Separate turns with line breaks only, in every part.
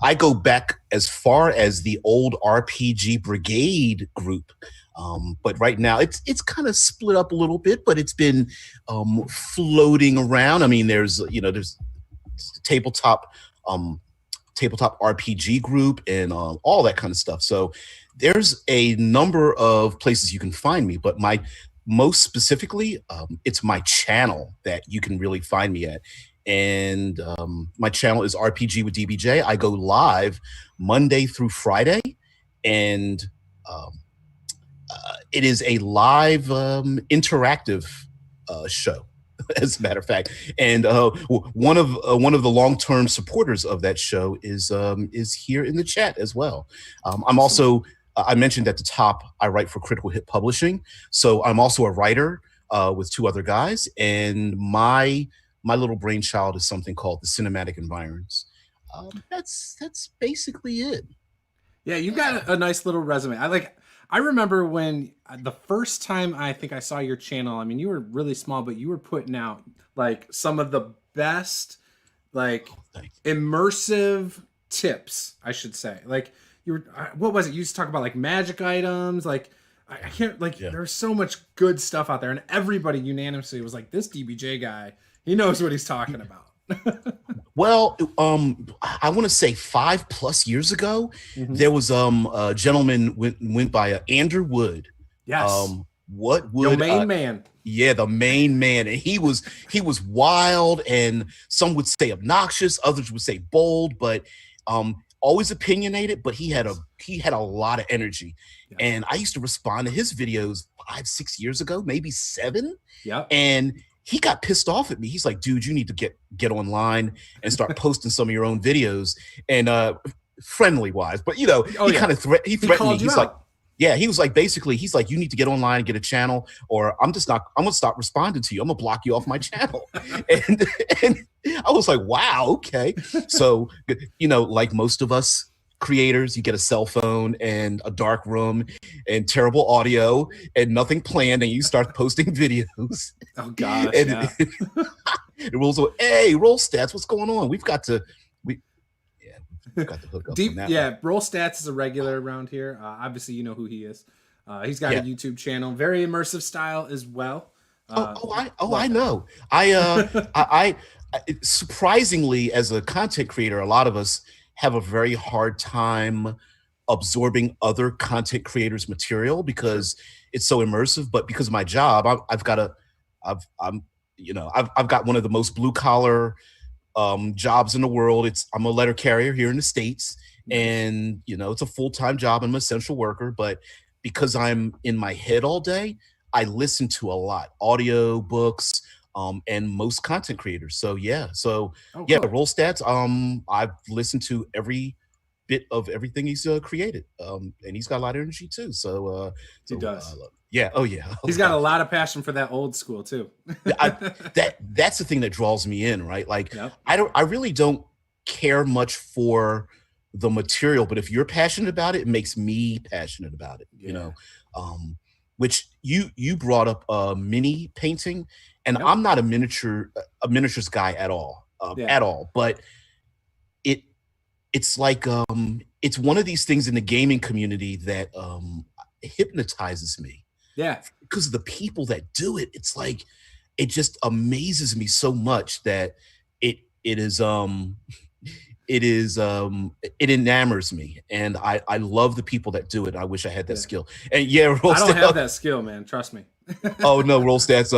I go back as far as the old RPG Brigade group. But right now it's kind of split up a little bit, but it's been floating around. I mean, there's tabletop um, tabletop RPG group and all that kind of stuff. So there's a number of places you can find me, but most specifically, it's my channel that you can really find me at. And my channel is RPG with DBJ. I go live Monday through Friday, and um, it is a live interactive show. As a matter of fact, and one of the long-term supporters of that show is here in the chat as well. I'm also I mentioned at the top I write for Critical Hit Publishing, so I'm also a writer with two other guys, and my little brainchild is something called the Cinematic Environs. That's basically it.
Yeah, you've got a nice little resume. I remember when the first time I think I saw your channel, I mean, you were really small, but you were putting out like some of the best, like immersive tips, I should say. Like you were, what was it? You used to talk about like magic items. Like I can't, like, there's so much good stuff out there, and everybody unanimously was like, this DBJ guy, he knows what he's talking about.
Well, I want to say 5+ years ago, there was a gentleman went by Andrew Wood.
Yes.
What Wood?
Your main man.
Yeah, the main man, and he was wild, and some would say obnoxious, others would say bold, but always opinionated. But he had a lot of energy, and I used to respond to his videos 5-6 years ago, maybe 7.
Yeah,
and he got pissed off at me. He's like, dude, you need to get online and start posting some of your own videos, and friendly wise, but he kind of he threatened me. He's like, yeah, he was like, basically, he's like, you need to get online and get a channel, or I'm gonna stop responding to you. I'm gonna block you off my channel. and I was like, wow, okay. So, like most of us creators, you get a cell phone and a dark room and terrible audio and nothing planned, and you start posting videos.
Oh gosh,
and
yeah.
The rules are, hey, Roll Stats, what's going on? We've got to hook up.
Roll Stats is a regular around here. Obviously, you know who he is. He's got a YouTube channel, very immersive style as well.
I know. I surprisingly, as a content creator, a lot of us have a very hard time absorbing other content creators' material because it's so immersive. But because of my job, I've got one of the most blue collar jobs in the world. I'm a letter carrier here in the States, and it's a full-time job. I'm an essential worker, but because I'm in my head all day, I listen to a lot, audio books, and most content creators. So Roll Stats. I've listened to every bit of everything he's created, and he's got a lot of energy too. So
he does.
He's
got a lot of passion for that old school too.
That's the thing that draws me in, right? Like, I really don't care much for the material, but if you're passionate about it, it makes me passionate about it. Which you brought up mini painting, and I'm not a miniatures guy at all, but it's like it's one of these things in the gaming community that hypnotizes me.
Yeah,
because of the people that do it. It's like, it just amazes me so much that it enamors me, and I love the people that do it. I wish I had that skill. And
I don't have that skill, man. Trust me.
Oh no, Roll Stats.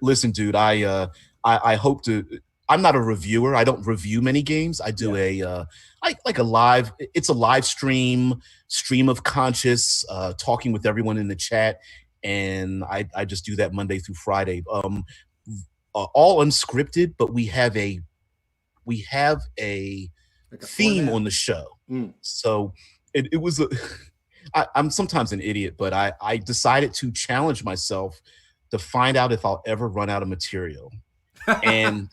Listen, dude. I hope to. I'm not a reviewer. I don't review many games. I do like a live. It's a live stream of conscious, talking with everyone in the chat, and I just do that Monday through Friday. All unscripted, but we have a theme on the show. So it was I'm sometimes an idiot, but I decided to challenge myself to find out if I'll ever run out of material. And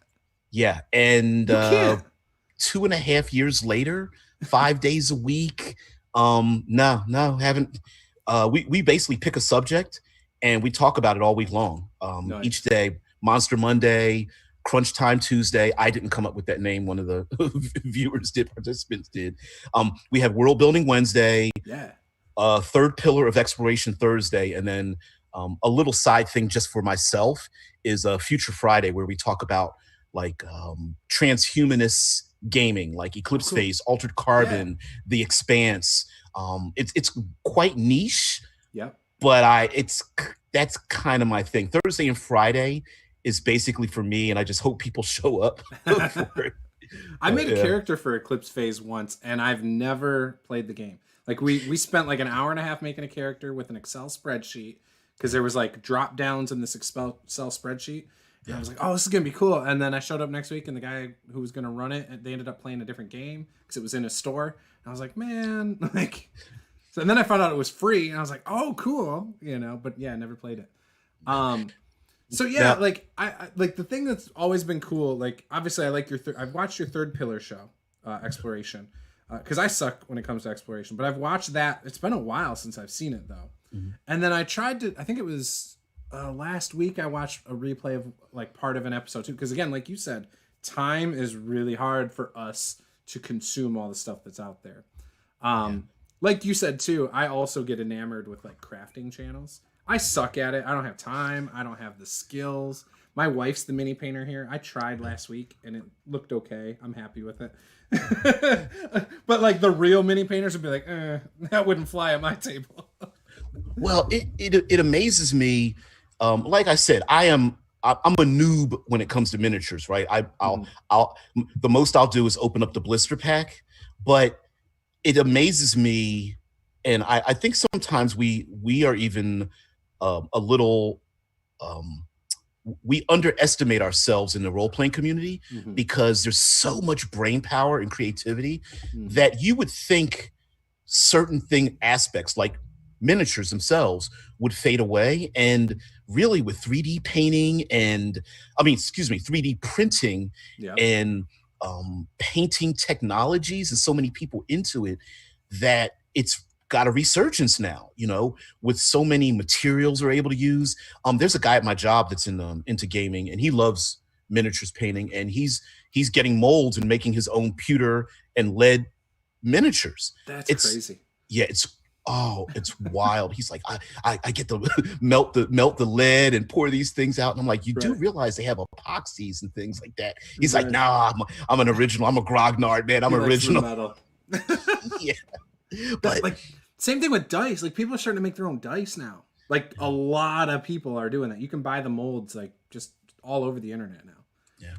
2.5 years later, 5 days a week, haven't. We basically pick a subject and we talk about it all week long. Nice. Each day, Monster Monday, Crunch Time Tuesday. I didn't come up with that name. One of the participants did. We have World Building Wednesday.
Yeah.
Third Pillar of Exploration Thursday, and then a little side thing just for myself is Future Friday, where we talk about like transhumanist gaming, like Eclipse Phase, Altered Carbon, The Expanse. It's quite niche.
Yep.
But that's kind of my thing. Thursday and Friday is basically for me, and I just hope people show up for it.
I made a character for Eclipse Phase once, and I've never played the game. Like we spent like an hour and a half making a character with an Excel spreadsheet because there was like drop downs in this Excel spreadsheet. And I was like, oh, this is gonna be cool. And then I showed up next week, and the guy who was gonna run it, they ended up playing a different game because it was in a store. And I was like, man, like. So, and then I found out it was free, and I was like, "Oh, cool," But yeah, I never played it. So yeah, like I like the thing that's always been cool. Like obviously, I like your. I've watched your Third Pillar show, Exploration, because I suck when it comes to exploration. But I've watched that. It's been a while since I've seen it though. Mm-hmm. And then I tried to. I think it was last week. I watched a replay of like part of an episode too. Because again, like you said, time is really hard for us to consume all the stuff that's out there. Like you said too, I also get enamored with like crafting channels. I suck at it. I don't have time. I don't have the skills. My wife's the mini painter here. I tried last week and it looked okay. I'm happy with it. But like the real mini painters would be like, that wouldn't fly at my table.
Well, it amazes me. Like I said, I'm a noob when it comes to miniatures, right? I'll the most I'll do is open up the blister pack, but it amazes me, and I think sometimes we are even a little we underestimate ourselves in the role-playing community because there's so much brain power and creativity that you would think certain aspects like miniatures themselves would fade away. And really with 3D painting and 3D printing and painting technologies and so many people into it, that it's got a resurgence now, with so many materials we're able to use. There's a guy at my job that's into gaming, and he loves miniatures painting, and he's getting molds and making his own pewter and lead miniatures.
It's crazy.
Yeah, it's wild. He's like, I get to melt the lead and pour these things out. And I'm like, you do realize they have epoxies and things like that. He's like, nah, I'm an original. I'm a grognard, man. I'm original. Yeah. But
like same thing with dice. Like people are starting to make their own dice now. Like a lot of people are doing that. You can buy the molds like just all over the internet now.
Yeah.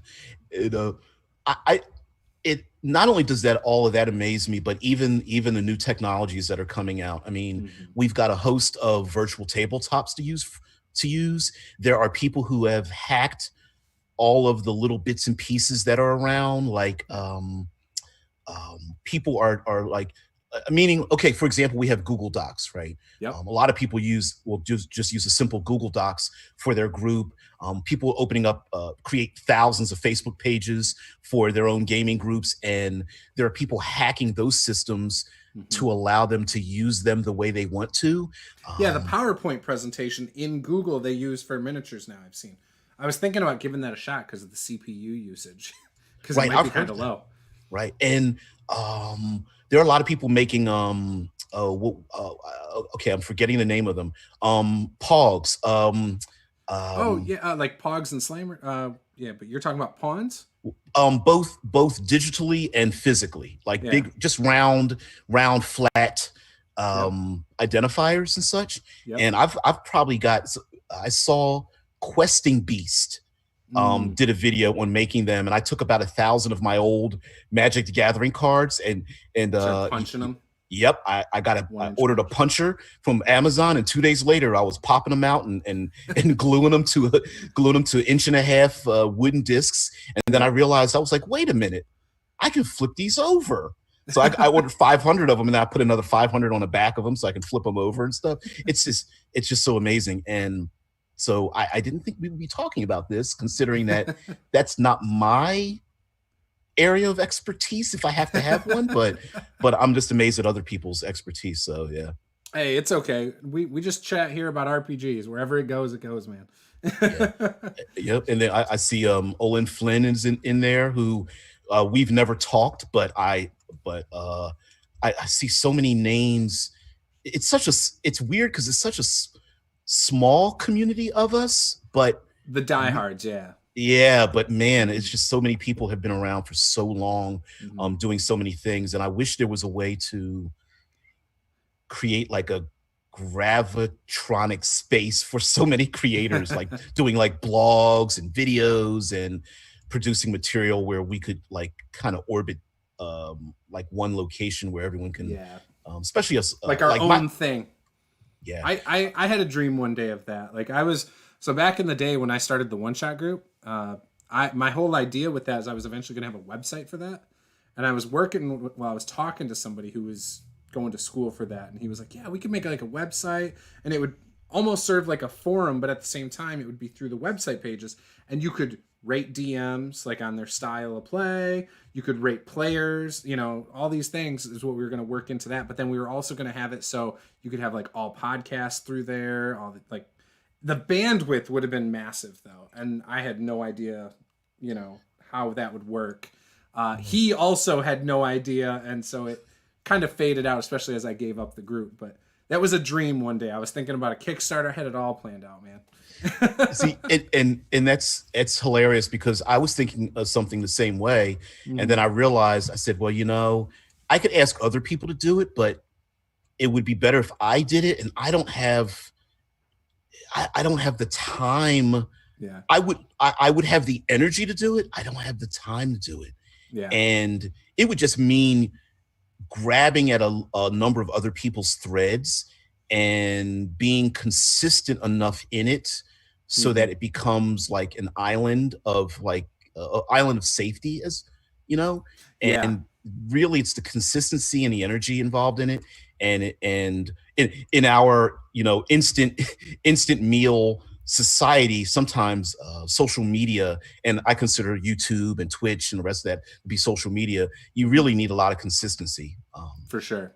It not only does all of that amaze me, but even the new technologies that are coming out. I mean, we've got a host of virtual tabletops to use. There are people who have hacked all of the little bits and pieces that are around. Like people are like, meaning, okay, for example, we have Google Docs, right?
Yep.
A lot of people will just use a simple Google Docs for their group. People opening up, create thousands of Facebook pages for their own gaming groups. And there are people hacking those systems to allow them to use them the way they want to.
The PowerPoint presentation in Google they use for miniatures now, I've seen. I was thinking about giving that a shot because of the CPU usage. Because it might be kind of low.
Right. And there are a lot of people making okay, I'm forgetting the name of them. Pogs.
Like Pogs and Slammer. But you're talking about pawns?
Both digitally and physically. Like big, just round flat identifiers and such. Yep. And I've probably I saw Questing Beast did a video on making them, and I took about 1,000 of my old Magic the Gathering cards and
punching them.
Yep, I ordered a puncher from Amazon, and 2 days later I was popping them out and gluing them to 1.5 inch wooden discs, and then I realized I was like, wait a minute, I can flip these over. So I ordered 500 of them, and then I put another 500 on the back of them so I can flip them over and stuff. It's just so amazing. And so I didn't think we would be talking about this, considering that that's not my area of expertise if I have to have one, but I'm just amazed at other people's expertise. So yeah.
Hey, it's okay. We just chat here about RPGs. Wherever it goes, man.
Yeah. Yep. And then I see Olin Flynn is in there, who we've never talked, but I see so many names. It's weird because it's such a small community of us, but
The diehards, yeah.
yeah, but man, it's just so many people have been around for so long,
Mhm.
doing so many things, and I wish there was a way to create like a gravitronic space for so many creators, like doing like blogs and videos and producing material where we could like kind of orbit like one location where everyone can,
Yeah.
especially us,
Like our
like my
own thing.
yeah.
I had a dream one day of that. Like I was so back in the day when I started the one shot group, I my whole idea with that is I was eventually gonna have a website for that. And I was working while I was talking to somebody who was going to school for that, and he was like, "Yeah, we could make like a website, and it would almost serve like a forum, but at the same time, it would be through the website pages, and you could rate DMs like on their style of play. You could rate players, all these things is what we were going to work into that. But then we were also going to have it so you could have like all podcasts through there, all like the bandwidth would have been massive though, and I had no idea, how that would work. He also had no idea, and so it kind of faded out, especially as I gave up the group. But that was a dream one day. I was thinking about a Kickstarter. I had it all planned out, man.
See, and that's it's hilarious because I was thinking of something the same way, and then
Mhm.
I realized I said, well, I could ask other people to do it, but it would be better if I did it, and I don't have the time.
Yeah,
I would have the energy to do it. I don't have the time to do it,
yeah,
and it would just mean grabbing at a number of other people's threads and being consistent enough in it so that
hmm
it becomes like an island of like island of safety, as you know.
yeah,
And really it's the consistency and the energy involved in it, and in our instant meal society, sometimes social media, and I consider YouTube and Twitch and the rest of that to be social media. You really need a lot of consistency.
for sure.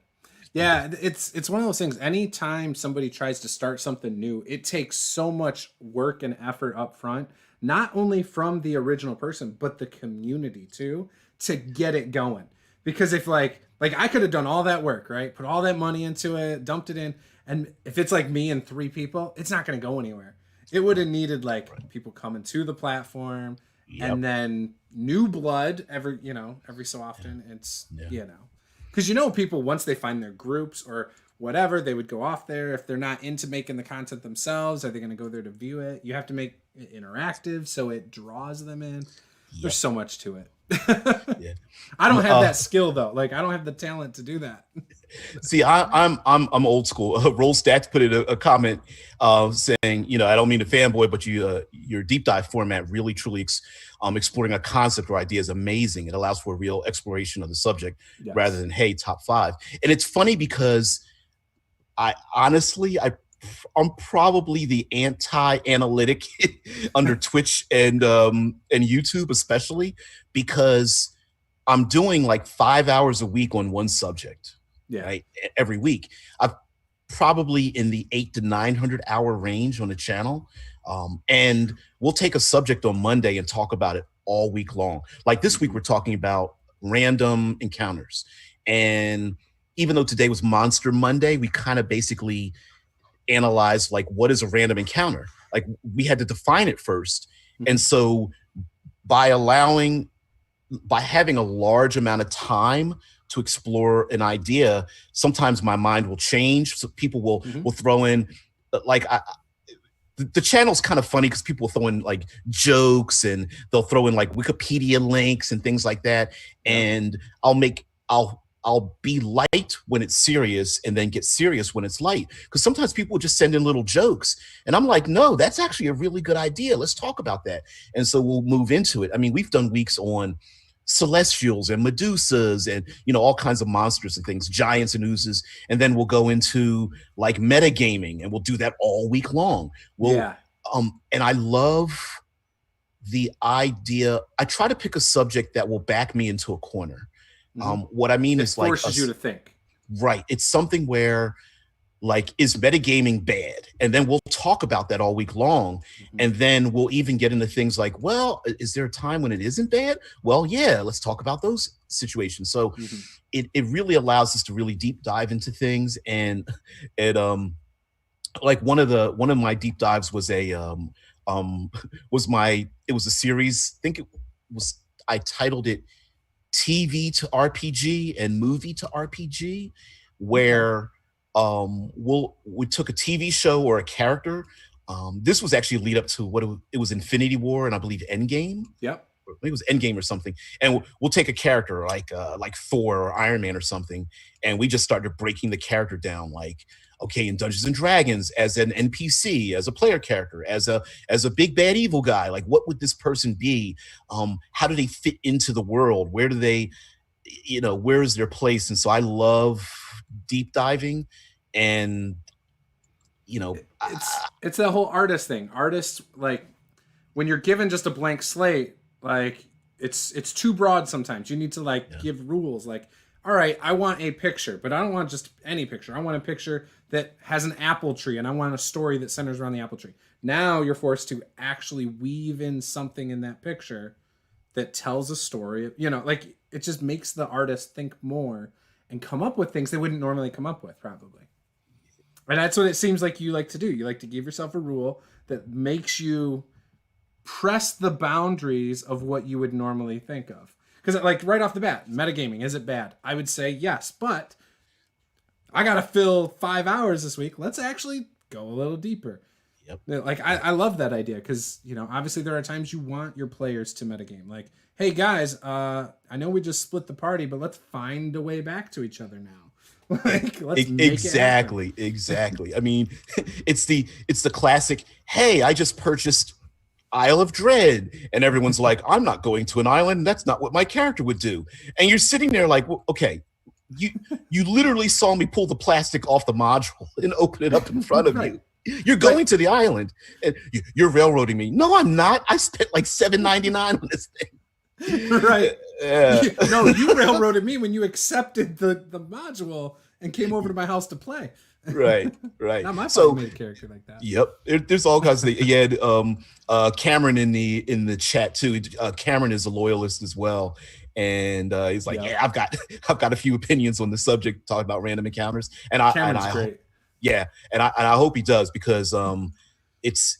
Yeah, it's one of those things. Anytime somebody tries to start something new, it takes so much work and effort up front, not only from the original person, but the community too, to get it going. Because if like I could have done all that work, right? Put all that money into it, dumped it in, and if it's like me and three people, it's not going to go anywhere. It would have needed like people coming to the platform and
Yep.
then new blood every so often. It's
Yeah.
because people, once they find their groups or whatever, they would go off there. If they're not into making the content themselves, are they going to go there to view it? You have to make it interactive so it draws them in. There's
Yep.
so much to it.
Yeah.
I don't have
Uh,
that skill though. Like I don't have the talent to do that.
See, I'm old school. Roll Stats put in a comment saying, I don't mean to fanboy, but your deep dive format really truly exploring a concept or idea is amazing. It allows for a real exploration of the subject rather
Yes.
than hey top five. And it's funny because I honestly I'm probably the anti-analytic under Twitch and YouTube, especially because I'm doing like 5 hours a week on one subject,
Yeah.
right? Every week. I've probably in the 800 to 900 hour range on the channel. And we'll take a subject on Monday and talk about it all week long. Like this week,
Mhm.
we're talking about random encounters. And even though today was Monster Monday, we kind of basically analyzed like what is a random encounter? Like we had to define it first. And
Mhm.
so by allowing by having a large amount of time to explore an idea, sometimes my mind will change. So people will
Mhm.
throw in like the channel's kind of funny because people will throw in like jokes and they'll throw in like Wikipedia links and things like that.
Yep.
And I'll be light when it's serious and then get serious when it's light. Because sometimes people will just send in little jokes. And I'm like, no, that's actually a really good idea. Let's talk about that. And so we'll move into it. I mean, we've done weeks on celestials and medusas and all kinds of monsters and things, giants and oozes, and then we'll go into like metagaming and we'll do that all week long. We'll
Yeah.
and I love the idea. I try to pick a subject that will back me into a corner.
Mhm.
What I mean
It
is like
forces you to think.
right. It's something where like, is metagaming bad? And then we'll talk about that all week long. And then we'll even get into things like, well, is there a time when it isn't bad? Well, yeah, let's talk about those situations. So it really allows us to really deep dive into things. And it like one of my deep dives was a it was a series. I think I titled it TV to RPG and movie to RPG, where we took a TV show or a character. This was actually a lead up to what it was Infinity War and I believe Endgame.
Yep.
I think it was Endgame or something. And we'll take a character like Thor or Iron Man or something, and we just started breaking the character down. Like, okay, in Dungeons and Dragons, as an NPC, as a player character, as a big bad evil guy, like what would this person be? How do they fit into the world? Where do they, where is their place? And so I love deep diving, and
it's that whole artist thing. Artists, like, when you're given just a blank slate, like it's too broad sometimes. You need to give rules. Like, all right, I want a picture, but I don't want just any picture. I want a picture that has an apple tree, and I want a story that centers around the apple tree. Now you're forced to actually weave in something in that picture that tells a story. It just makes the artist think more and come up with things they wouldn't normally come up with, probably. And that's what it seems like you like to do. You like to give yourself a rule that makes you press the boundaries of what you would normally think of. Because, like, right off the bat, metagaming, is it bad? I would say yes, but I got to fill 5 hours this week. Let's actually go a little deeper.
Yep.
Like, I love that idea because, obviously there are times you want your players to metagame. Like, hey, guys, I know we just split the party, but let's find a way back to each other now. Like, let's make
exactly. I mean, it's the classic, hey, I just purchased Isle of Dread, and everyone's like, I'm not going to an island. That's not what my character would do. And you're sitting there like, well, okay, you literally saw me pull the plastic off the module and open it up in front of you. You're going to the island, and you're railroading me. No, I'm not. I spent like $7.99 on this thing.
Right. No, you railroaded me when you accepted the module and came over to my house to play.
Right.
Not my fault. Made a character like that.
Yep. There's all kinds of things. Yeah. Cameron in the chat too. Cameron is a loyalist as well, and he's like, yeah, I've got a few opinions on the subject, talking about random encounters, and
Cameron's great.
Yeah, and I hope he does, because it's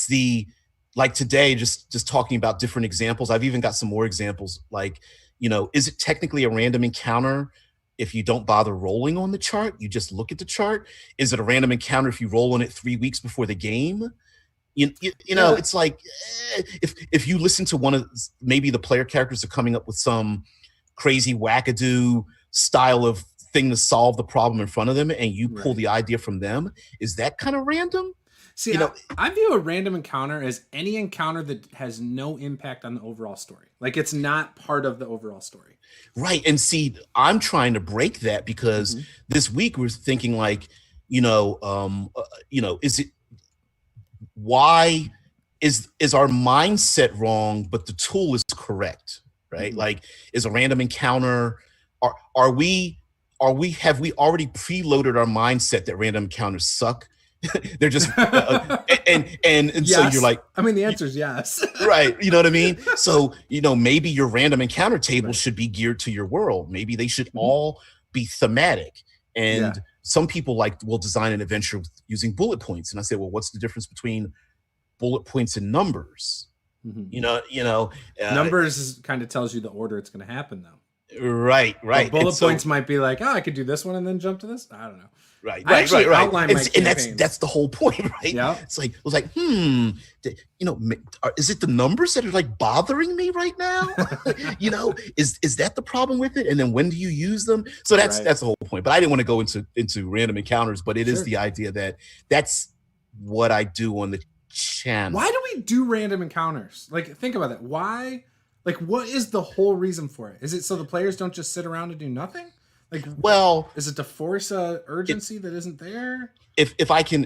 the, like, today, just talking about different examples. I've even got some more examples. Like, is it technically a random encounter if you don't bother rolling on the chart? You just look at the chart. Is it a random encounter if you roll on it 3 weeks before the game? It's like, if you listen to maybe the player characters are coming up with some crazy wackadoo style of thing to solve the problem in front of them, and you pull the idea from them, is that kind of random?
See, I view a random encounter as any encounter that has no impact on the overall story. Like, it's not part of the overall story.
Right. And see, I'm trying to break that, because this week we're thinking like, is it, why is our mindset wrong, but the tool is correct, right? Like, is a random encounter, have we already preloaded our mindset that random encounters suck? They're just and yes. So you're like,
I mean, the answer is yes.
Right. You know what I mean? So, maybe your random encounter table should be geared to your world. Maybe they should all be thematic. And some people will design an adventure using bullet points. And I say, well, what's the difference between bullet points and numbers?
Numbers kind of tells you the order it's going to happen, though.
Right.
But bullet points might be like, I could do this one and then jump to this. I don't know.
Right.
Outline my
and that's the whole point, right?
Yeah.
It was like, is it the numbers that are like bothering me right now? Is that the problem with it? And then when do you use them? So that's the whole point. But I didn't want to go into random encounters, but it is the idea that that's what I do on the channel.
Why do we do random encounters? Like, think about that. Why? Like, what is the whole reason for it? Is it so the players don't just sit around and do nothing? Like, well, is it to force a urgency that isn't there?
If I can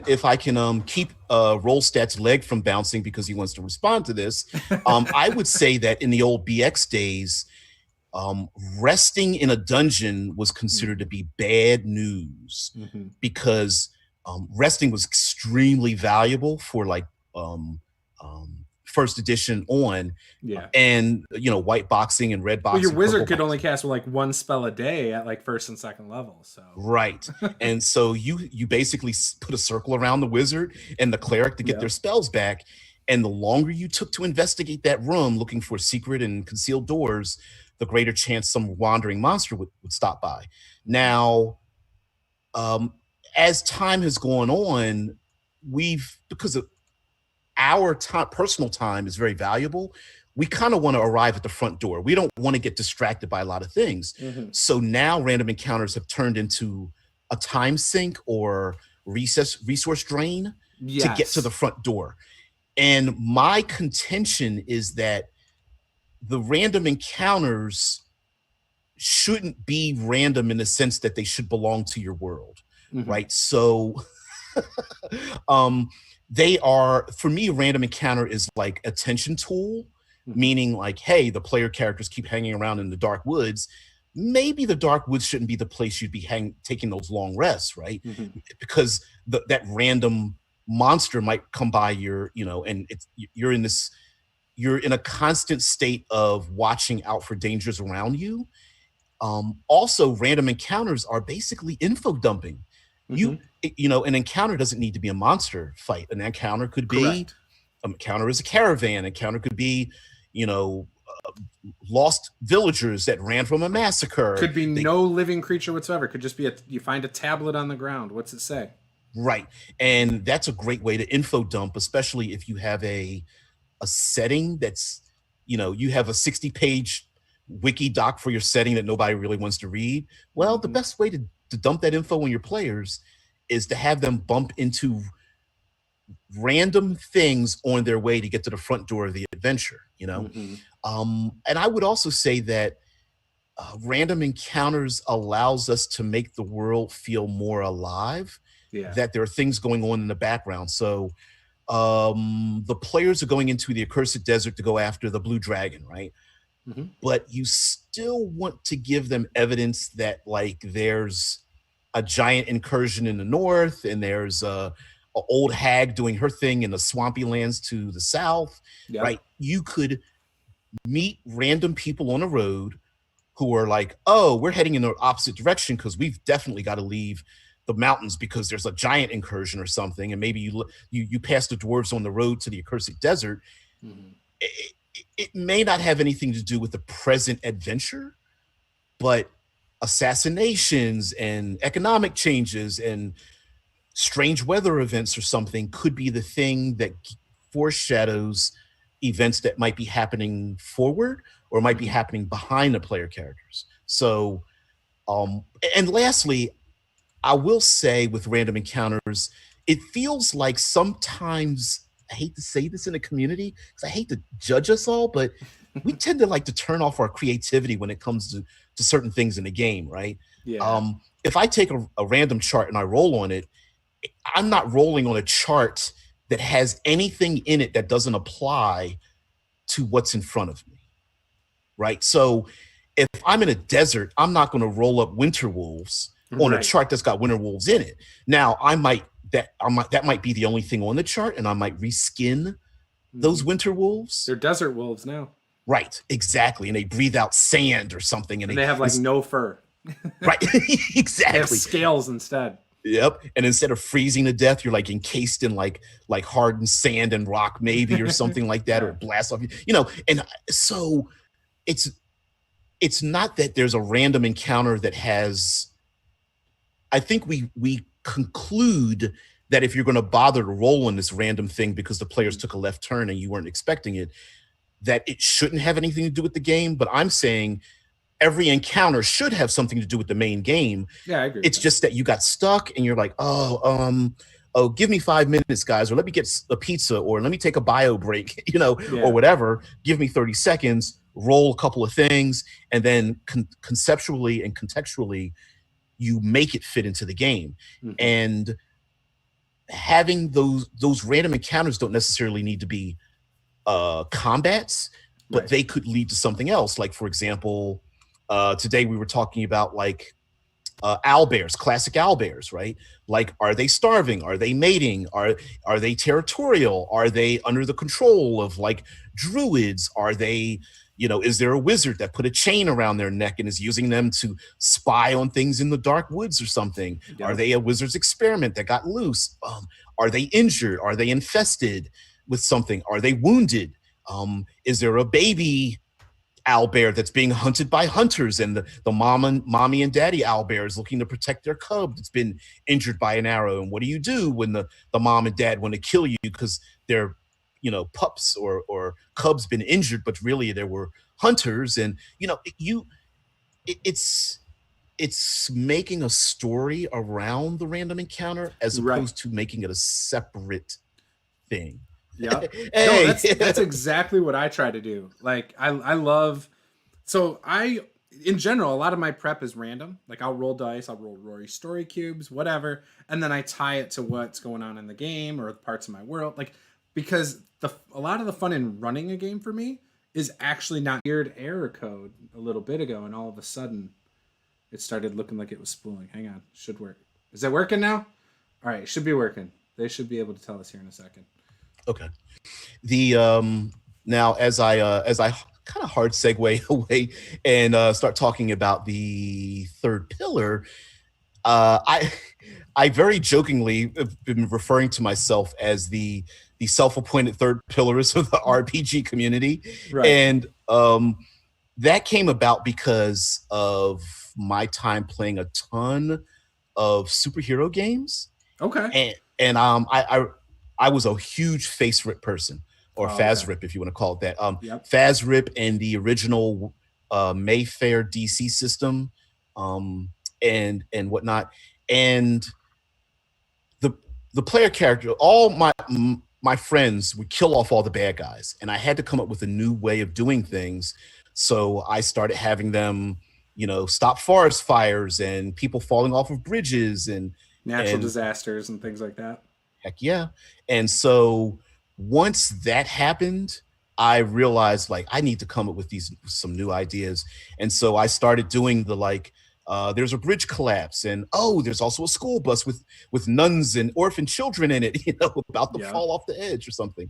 keep Rollstat's leg from bouncing because he wants to respond to this, I would say that in the old BX days, resting in a dungeon was considered to be bad news because resting was extremely valuable for like first edition on. And white boxing and red boxing.
Well, your wizard could only cast like one spell a day at like first and second level. So
right. And so you basically put a circle around the wizard and the cleric to get their spells back. And the longer you took to investigate that room looking for secret and concealed doors, the greater chance some wandering monster would stop by. Now, as time has gone on, because of our time, personal time is very valuable, we kind of want to arrive at the front door. We don't want to get distracted by a lot of things. So now random encounters have turned into a time sink or resource drain to get to the front door. And my contention is that the random encounters shouldn't be random in the sense that they should belong to your world, right? So they are, for me, a random encounter is like a tension tool, meaning like, hey, the player characters keep hanging around in the dark woods. Maybe the dark woods shouldn't be the place you'd be taking those long rests, right? Because that random monster might come by and you're in a constant state of watching out for dangers around you. Also, random encounters are basically info dumping. An encounter doesn't need to be a monster fight. An encounter could be an encounter is a caravan. An encounter could be, lost villagers that ran from a massacre.
Could be no living creature whatsoever. Could just be you find a tablet on the ground. What's it say?
Right. And that's a great way to info dump, especially if you have a setting that's, you have a 60-page wiki doc for your setting that nobody really wants to read. Well, the best way to dump that info on your players is to have them bump into random things on their way to get to the front door of the adventure, And I would also say that random encounters allows us to make the world feel more alive, that there are things going on in the background. So the players are going into the accursed desert to go after the blue dragon, right? But you still want to give them evidence that like there's a giant incursion in the north and there's a old hag doing her thing in the swampy lands to the south, right? You could meet random people on a road who are like, oh, we're heading in the opposite direction because we've definitely got to leave the mountains because there's a giant incursion or something. And maybe you pass the dwarves on the road to the accursed desert. It may not have anything to do with the present adventure, but assassinations and economic changes and strange weather events or something could be the thing that foreshadows events that might be happening forward or might be happening behind the player characters. So, and lastly, I will say with random encounters, it feels like sometimes, I hate to say this in the community because I hate to judge us all, but we tend to like to turn off our creativity when it comes to certain things in the game, right? If I take a random chart and I roll on it, I'm not rolling on a chart that has anything in it that doesn't apply to what's in front of me, right? So if I'm in a desert, I'm not going to roll up winter wolves on a chart that's got winter wolves in it. Now, that might be the only thing on the chart, and I might reskin those winter wolves.
They're desert wolves now.
Right, exactly. And they breathe out sand or something.
And they have like no fur.
Right, exactly.
They have scales instead.
Yep. And instead of freezing to death, you're like encased in like hardened sand and rock maybe or something like that, or blast off you. And so it's not that there's a random encounter that has, I think we conclude that if you're going to bother to roll on this random thing because the players took a left turn and you weren't expecting it, that it shouldn't have anything to do with the game. But I'm saying every encounter should have something to do with the main game.
Yeah, I agree.
It's just that you got stuck and you're like, oh, give me 5 minutes, guys, or let me get a pizza, or let me take a bio break, or whatever. Give me 30 seconds, roll a couple of things, and then conceptually and contextually, you make it fit into the game. And having those random encounters don't necessarily need to be combats, but they could lead to something else. Like, for example, Today we were talking about like owlbears, classic owlbears, right? Like, are they starving? Are they mating? Are they territorial? Are they under the control of like druids? Are they, is there a wizard that put a chain around their neck and is using them to spy on things in the dark woods or something? Are they a wizard's experiment that got loose? Are they injured? Are they infested with something? Are they wounded? Is there a baby owlbear that's being hunted by hunters, and the mommy and daddy owlbear is looking to protect their cub that's been injured by an arrow? And what do you do when the mom and dad want to kill you because their pups or cubs been injured, but really there were hunters? And it's making a story around the random encounter as opposed to making it a separate thing.
Yeah.
Hey.
No, that's exactly what I try to do. Like I love, so in general, a lot of my prep is random. Like I'll roll dice, I'll roll Rory story cubes, whatever, and then I tie it to what's going on in the game or parts of my world. Like, because a lot of the fun in running a game for me is actually not weird error code a little bit ago, and all of a sudden it started looking like it was spooling. Hang on, should work. Is it working now? All right, it should be working. They should be able to tell us here in a second.
Okay. Now as I kind of hard segue away and start talking about the third pillar, I very jokingly have been referring to myself as the self-appointed third pillars of the RPG community, right. And that came about because of my time playing a ton of superhero games.
Okay.
And I was a huge face rip person, or Faz rip, if you want to call it that. Faz rip and the original Mayfair DC system, and whatnot, and the player character. All my friends would kill off all the bad guys, and I had to come up with a new way of doing things. So I started having them, stop forest fires and people falling off of bridges and
natural disasters and things like that.
Heck yeah. And so once that happened, I realized like I need to come up with some new ideas. And so I started doing there's a bridge collapse, and there's also a school bus with nuns and orphan children in it, about to fall off the edge or something.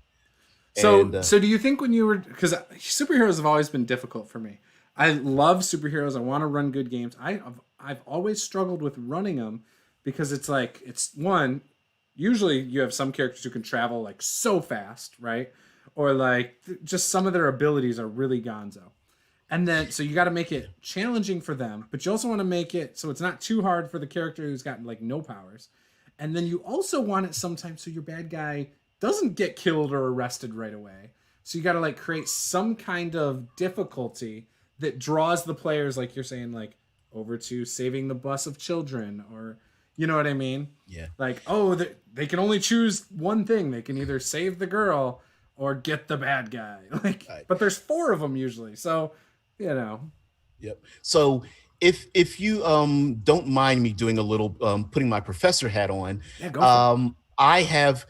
So do you think when you were, because superheroes have always been difficult for me. I love superheroes. I want to run good games. I've always struggled with running them because it's like, one, usually you have some characters who can travel like so fast, right? Or like just some of their abilities are really gonzo. And then, so you got to make it challenging for them, but you also want to make it so it's not too hard for the character who's got like no powers. And then you also want it sometimes so your bad guy doesn't get killed or arrested right away. So you got to like create some kind of difficulty that draws the players, like you're saying, like over to saving the bus of children, or you know what I mean?
Yeah.
Like, they can only choose one thing. They can either save the girl or get the bad guy. Like, right. But there's 4 of them usually. So,
Yep. So if you don't mind me doing a little putting my professor hat on,
go for it.
I have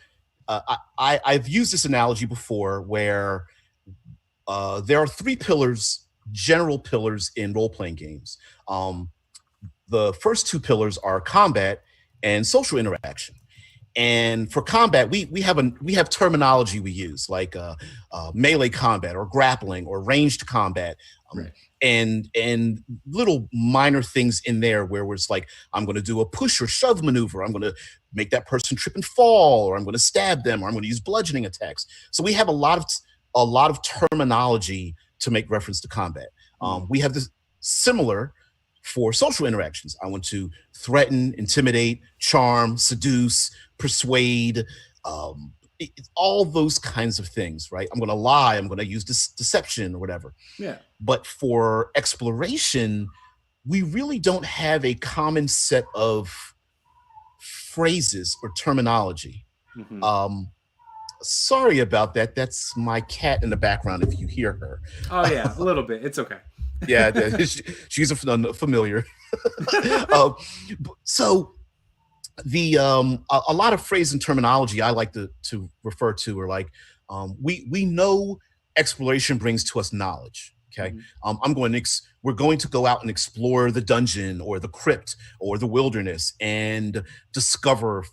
I've used this analogy before where there are 3 pillars, general pillars in role-playing games. The first 2 pillars are combat and social interaction. And for combat, we have terminology we use, like melee combat or grappling or ranged combat,
right.
and little minor things in there where it's like, I'm going to do a push or shove maneuver, I'm going to make that person trip and fall, or I'm going to stab them, or I'm going to use bludgeoning attacks. So we have a lot of terminology to make reference to combat. We have this similar for social interactions. I want to threaten, intimidate, charm, seduce, persuade, all those kinds of things, right? I'm going to lie, I'm going to use deception or whatever.
Yeah.
But for exploration, we really don't have a common set of phrases or terminology. Mm-hmm. Sorry about that. That's my cat in the background if you hear her.
Oh, yeah, a little bit. It's okay.
Yeah, she's a familiar. So the a lot of phrase and terminology I like to refer to are like, we know exploration brings to us knowledge. Okay, mm-hmm. I'm going to we're going to go out and explore the dungeon or the crypt or the wilderness and discover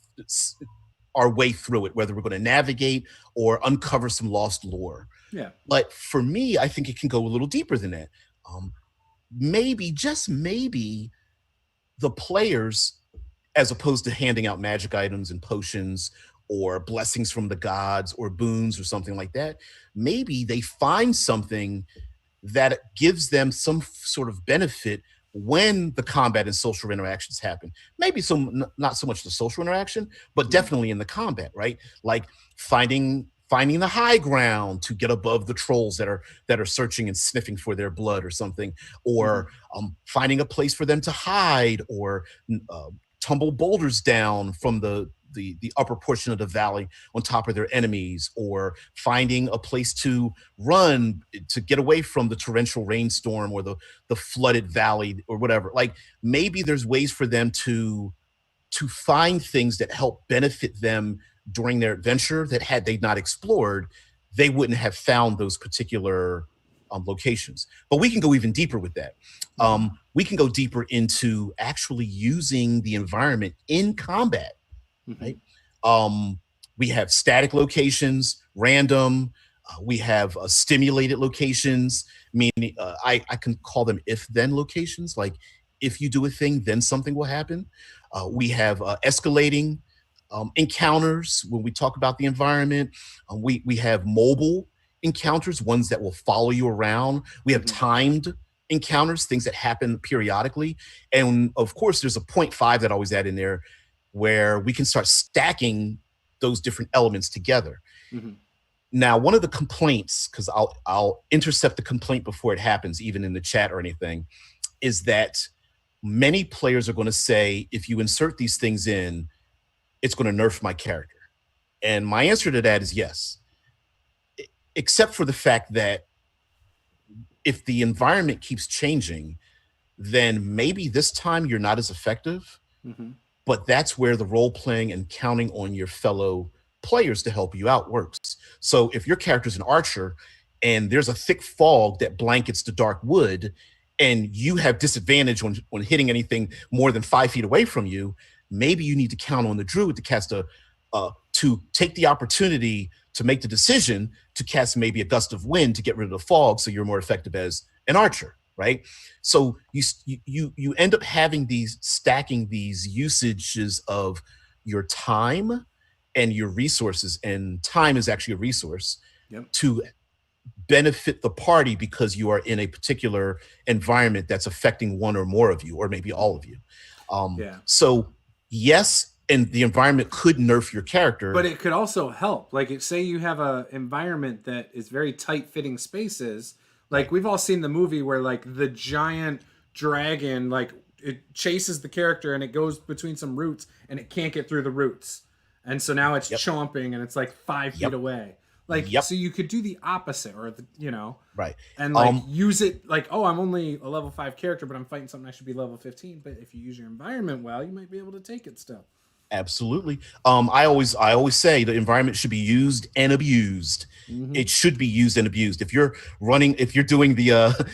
our way through it, whether we're going to navigate or uncover some lost lore.
Yeah.
But for me, I think it can go a little deeper than that. Maybe, just maybe, the players, as opposed to handing out magic items and potions or blessings from the gods or boons or something like that, maybe they find something that gives them some sort of benefit when the combat and social interactions happen. Maybe not so much the social interaction, but definitely in the combat, right? Like finding the high ground to get above the trolls that are searching and sniffing for their blood or something, or finding a place for them to hide, or tumble boulders down from the upper portion of the valley on top of their enemies, or finding a place to run to get away from the torrential rainstorm or the flooded valley or whatever. Like maybe there's ways for them to find things that help benefit them during their adventure that, had they not explored, they wouldn't have found those particular locations. But we can go even deeper with that. We can go deeper into actually using the environment in combat. Right? We have static locations, random. We have stimulated locations, meaning I can call them if-then locations. Like if you do a thing, then something will happen. We have escalating encounters when we talk about the environment. We have mobile encounters, ones that will follow you around. We have timed encounters, things that happen periodically. And of course, there's a 0.5 that I always add in there, where we can start stacking those different elements together. Now, one of the complaints, because I'll intercept the complaint before it happens, even in the chat or anything, is that many players are going to say, if you insert these things in, it's going to nerf my character. And my answer to that is yes, except for the fact that if the environment keeps changing, then maybe this time you're not as effective. But that's where the role playing and counting on your fellow players to help you out works. So if your character's an archer and there's a thick fog that blankets the dark wood, and you have disadvantage on hitting anything more than 5 feet away from you, maybe you need to count on the druid to cast to take the opportunity to make the decision to cast maybe a gust of wind to get rid of the fog, so you're more effective as an archer. Right? So you end up having stacking these usages of your time and your resources, and time is actually a resource to benefit the party because you are in a particular environment that's affecting one or more of you, or maybe all of you. So yes, and the environment could nerf your character,
but it could also help. Like, say you have an environment that is very tight fitting spaces. Like, we've all seen the movie where, like, the giant dragon, like, it chases the character and it goes between some roots and it can't get through the roots. And so now it's chomping and it's, like, 5 feet away. Like, so you could do the opposite, or,
right.
And, like, use it, like, oh, I'm only a level 5 character, but I'm fighting something I should be level 15. But if you use your environment well, you might be able to take it still.
Absolutely. I always say the environment should be used and abused. It should be used and abused. If you're doing the,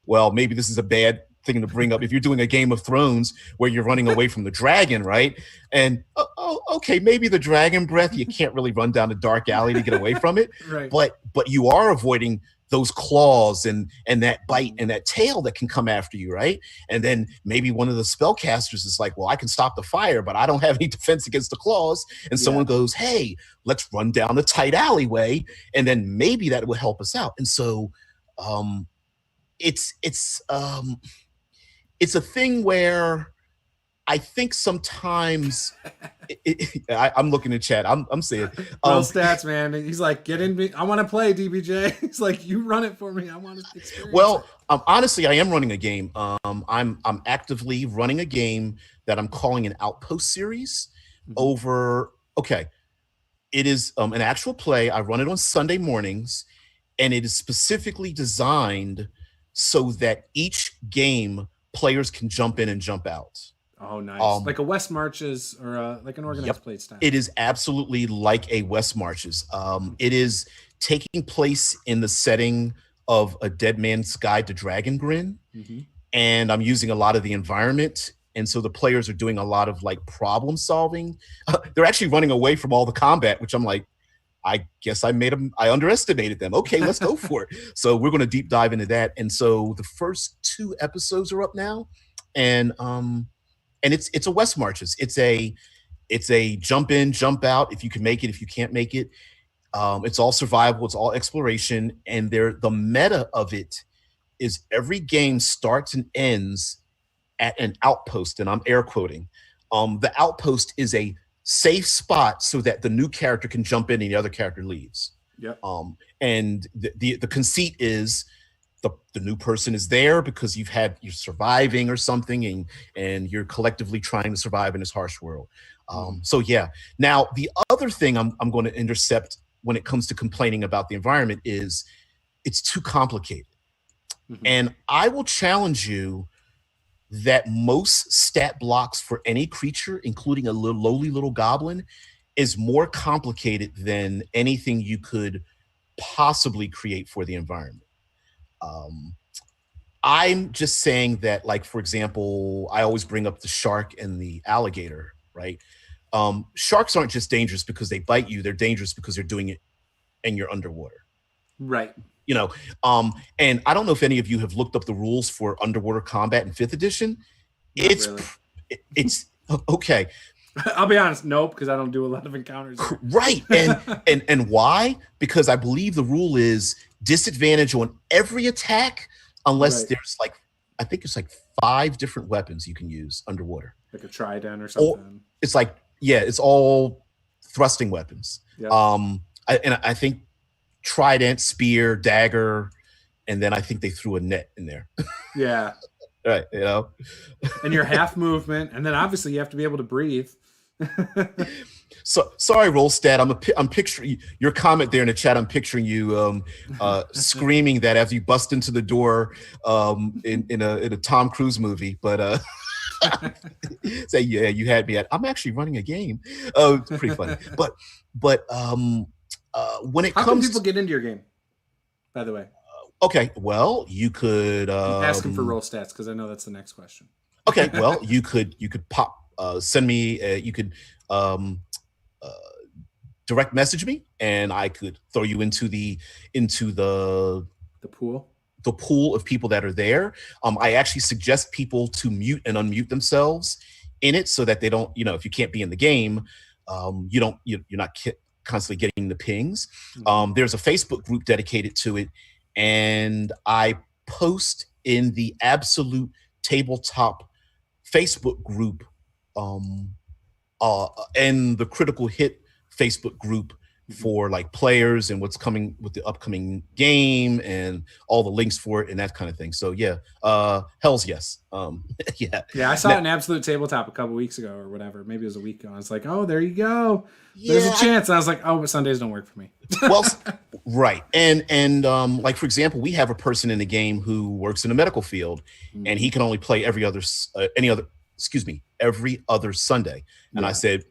well, maybe this is a bad thing to bring up. If you're doing a Game of Thrones where you're running away from the dragon, right? And okay, maybe the dragon breath, you can't really run down a dark alley to get away from it,
right?
But you are avoiding those claws and that bite and that tail that can come after you, right? And then maybe one of the spellcasters is like, well, I can stop the fire, but I don't have any defense against the claws. And someone goes, hey, let's run down the tight alleyway, and then maybe that will help us out. And so it's a thing where I think sometimes I'm looking at chat. I'm saying,
well, stats, man. He's like, get in me. I want to play DBJ. He's like, you run it for me. I want to experience.
Well, honestly, I am running a game. I'm actively running a game that I'm calling an Outpost series. Okay, it is an actual play. I run it on Sunday mornings, and it is specifically designed so that each game players can jump in and jump out.
Oh, nice. Like a West Marches or like an organized play style.
It is absolutely like a West Marches. It is taking place in the setting of A Dead Man's Guide to Dragon Grin, and I'm using a lot of the environment. And so the players are doing a lot of like problem solving. They're actually running away from all the combat, which I'm like, I guess I underestimated them. Okay, let's go for it. So we're going to deep dive into that. And so the first 2 episodes are up now, and it's a West Marches. It's a jump in, jump out. If you can make it, if you can't make it, it's all survival. It's all exploration, and the meta of it is every game starts and ends at an outpost, and I'm air quoting. The outpost is a safe spot so that the new character can jump in and the other character leaves.
Yep.
And the conceit is the new person is there because you're surviving or something, and you're collectively trying to survive in this harsh world. So yeah. Now the other thing I'm going to intercept when it comes to complaining about the environment is it's too complicated. And I will challenge you that most stat blocks for any creature, including a lowly little goblin, is more complicated than anything you could possibly create for the environment. I'm just saying that, like, for example, I always bring up the shark and the alligator, right? Sharks aren't just dangerous because they bite you. They're dangerous because they're doing it and you're underwater.
Right.
You know, and I don't know if any of you have looked up the rules for underwater combat in 5th edition. It's okay.
I'll be honest, nope, because I don't do a lot of encounters.
Right. And why? Because I believe the rule is disadvantage on every attack unless there's I think it's 5 different weapons you can use underwater. Like
a trident or something.
It's it's all thrusting weapons. Yep. I think trident, spear, dagger, and then I think they threw a net in there.
Yeah.
Right, you know.
And your half movement, and then obviously you have to be able to breathe.
So sorry, Rollstat. I'm picturing your comment there in the chat. I'm picturing you screaming that after you bust into the door in a Tom Cruise movie. But say, yeah, you had me at. I'm actually running a game. It's pretty funny. But when it
How
comes,
can people get into your game? By the way.
Okay, well, you could
I'm asking for roll stats because I know that's the next question.
Okay, well, you could send me. You could direct message me, and I could throw you into the
pool.
The pool of people that are there. I actually suggest people to mute and unmute themselves in it so that they don't. If you can't be in the game, you're not constantly getting the pings. There's a Facebook group dedicated to it. And I post in the Absolute Tabletop Facebook group and the Critical Hit Facebook group for like players and what's coming with the upcoming game and all the links for it and that kind of thing. So yeah, hell's yes.
Yeah, I saw it in Absolute Tabletop a couple weeks ago or whatever. Maybe it was a week ago. I was like, oh, there you go. There's a chance. And I was like, oh, but Sundays don't work for me.
Well, right. And like, for example, we have a person in the game who works in the medical field and he can only play every other Sunday. And I said,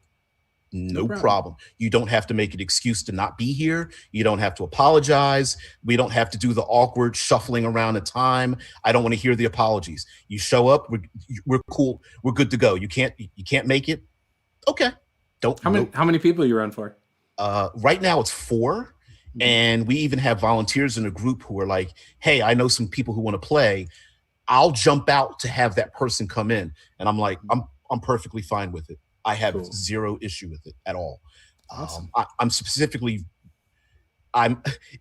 no problem. You don't have to make an excuse to not be here. You don't have to apologize. We don't have to do the awkward shuffling around the time. I don't want to hear the apologies. You show up. We're cool. We're good to go. You can't make it. Okay.
How many people you run for?
Right now it's 4. And we even have volunteers in the group who are like, hey, I know some people who want to play. I'll jump out to have that person come in. And I'm like, I'm perfectly fine with it. I have zero issue with it at all. Awesome.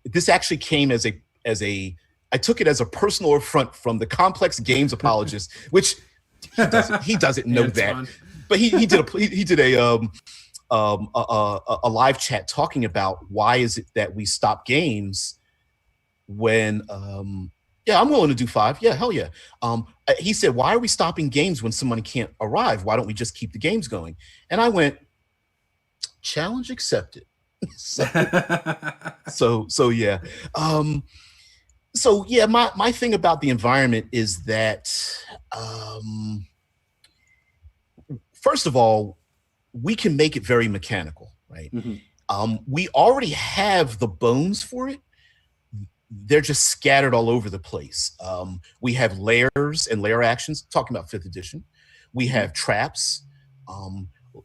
This actually came as I took it as a personal affront from the Complex Games apologist, which he doesn't know that, fun. But he did a live chat talking about why is it that we stop games when I'm willing to do 5. Yeah, hell yeah. He said, why are we stopping games when someone can't arrive? Why don't we just keep the games going? And I went, challenge accepted. so yeah. So yeah, my thing about the environment is that, first of all, we can make it very mechanical, right? We already have the bones for it. they're just scattered all over the place. We have layers and layer actions, talking about 5th edition. We have traps.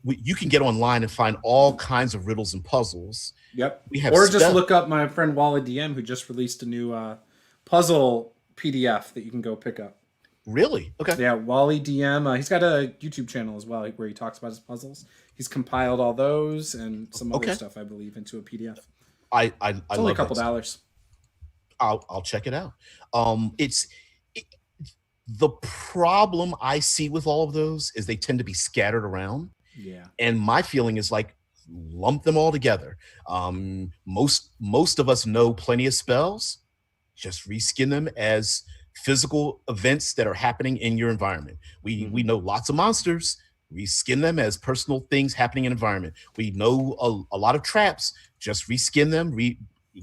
You can get online and find all kinds of riddles and puzzles.
Yep.
We have
or just look up my friend Wally DM, who just released a new puzzle PDF that you can go pick up.
Really? Okay.
Yeah, Wally DM. He's got a YouTube channel as well where he talks about his puzzles. He's compiled all those and some other stuff, I believe, into a PDF.
I
only a couple dollars.
I'll check it out. The problem I see with all of those is they tend to be scattered around.
Yeah.
And my feeling is like, lump them all together. Most of us know plenty of spells. Just reskin them as physical events that are happening in your environment. We know lots of monsters. Reskin them as personal things happening in environment. We know a lot of traps. Just reskin them.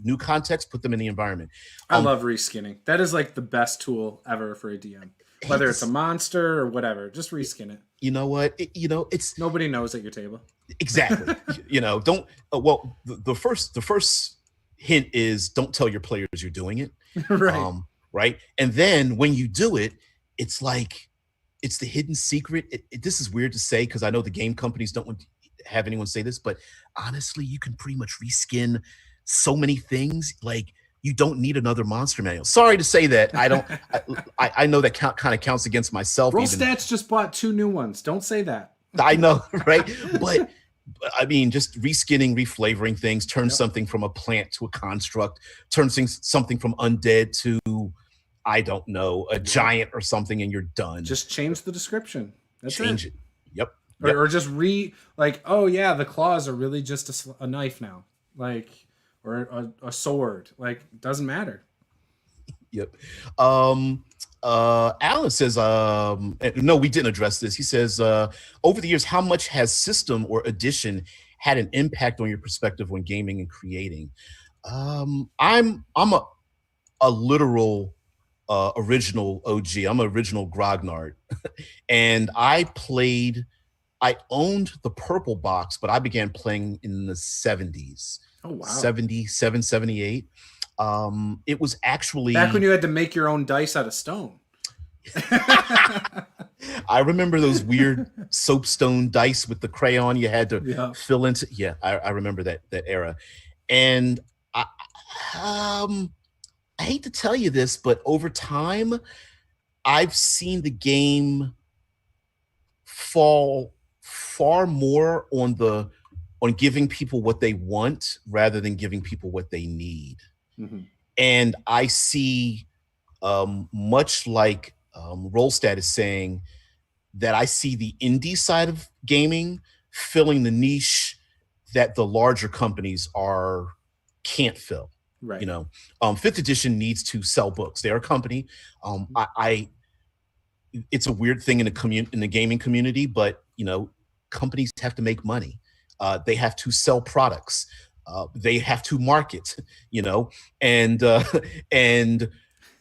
New context, put them in the environment.
I love reskinning. That is like the best tool ever for a DM. Whether it's a monster or whatever, just reskin it.
You know what? It's
nobody knows at your table.
Exactly. Don't. Well, the first hint is don't tell your players you're doing it.
Right.
Right. And then when you do it, it's like it's the hidden secret. This is weird to say because I know the game companies don't want to have anyone say this, but honestly, you can pretty much reskin so many things. Like you don't need another monster manual. Sorry to say that. I don't. I know that kind of counts against myself.
Roll Stats just bought 2 new ones. Don't say that.
I know, right? But I mean, just reskinning, reflavoring things, turn something from a plant to a construct, turn something from undead to, I don't know, a giant or something, and you're done.
Just change the description. That's
change it. Yep.
Or just oh yeah, the claws are really just a knife now. Like, or a sword. Like, doesn't matter.
Yep. Alan says, no, we didn't address this. He says, over the years, how much has system or edition had an impact on your perspective when gaming and creating? I'm a literal original OG. I'm an original grognard. And I owned the purple box, but I began playing in the 70s.
Oh, wow.
77, 78. It was actually
back when you had to make your own dice out of stone.
I remember those weird soapstone dice with the crayon you had to fill into. Yeah, I remember that era. And I hate to tell you this, but over time, I've seen the game fall far more on giving people what they want rather than giving people what they need. Mm-hmm. And I see, much like Rollstat is saying, that I see the indie side of gaming filling the niche that the larger companies can't fill.
Right.
5th edition needs to sell books. They're a company. It's a weird thing in the gaming community, but companies have to make money. They have to sell products. They have to market, and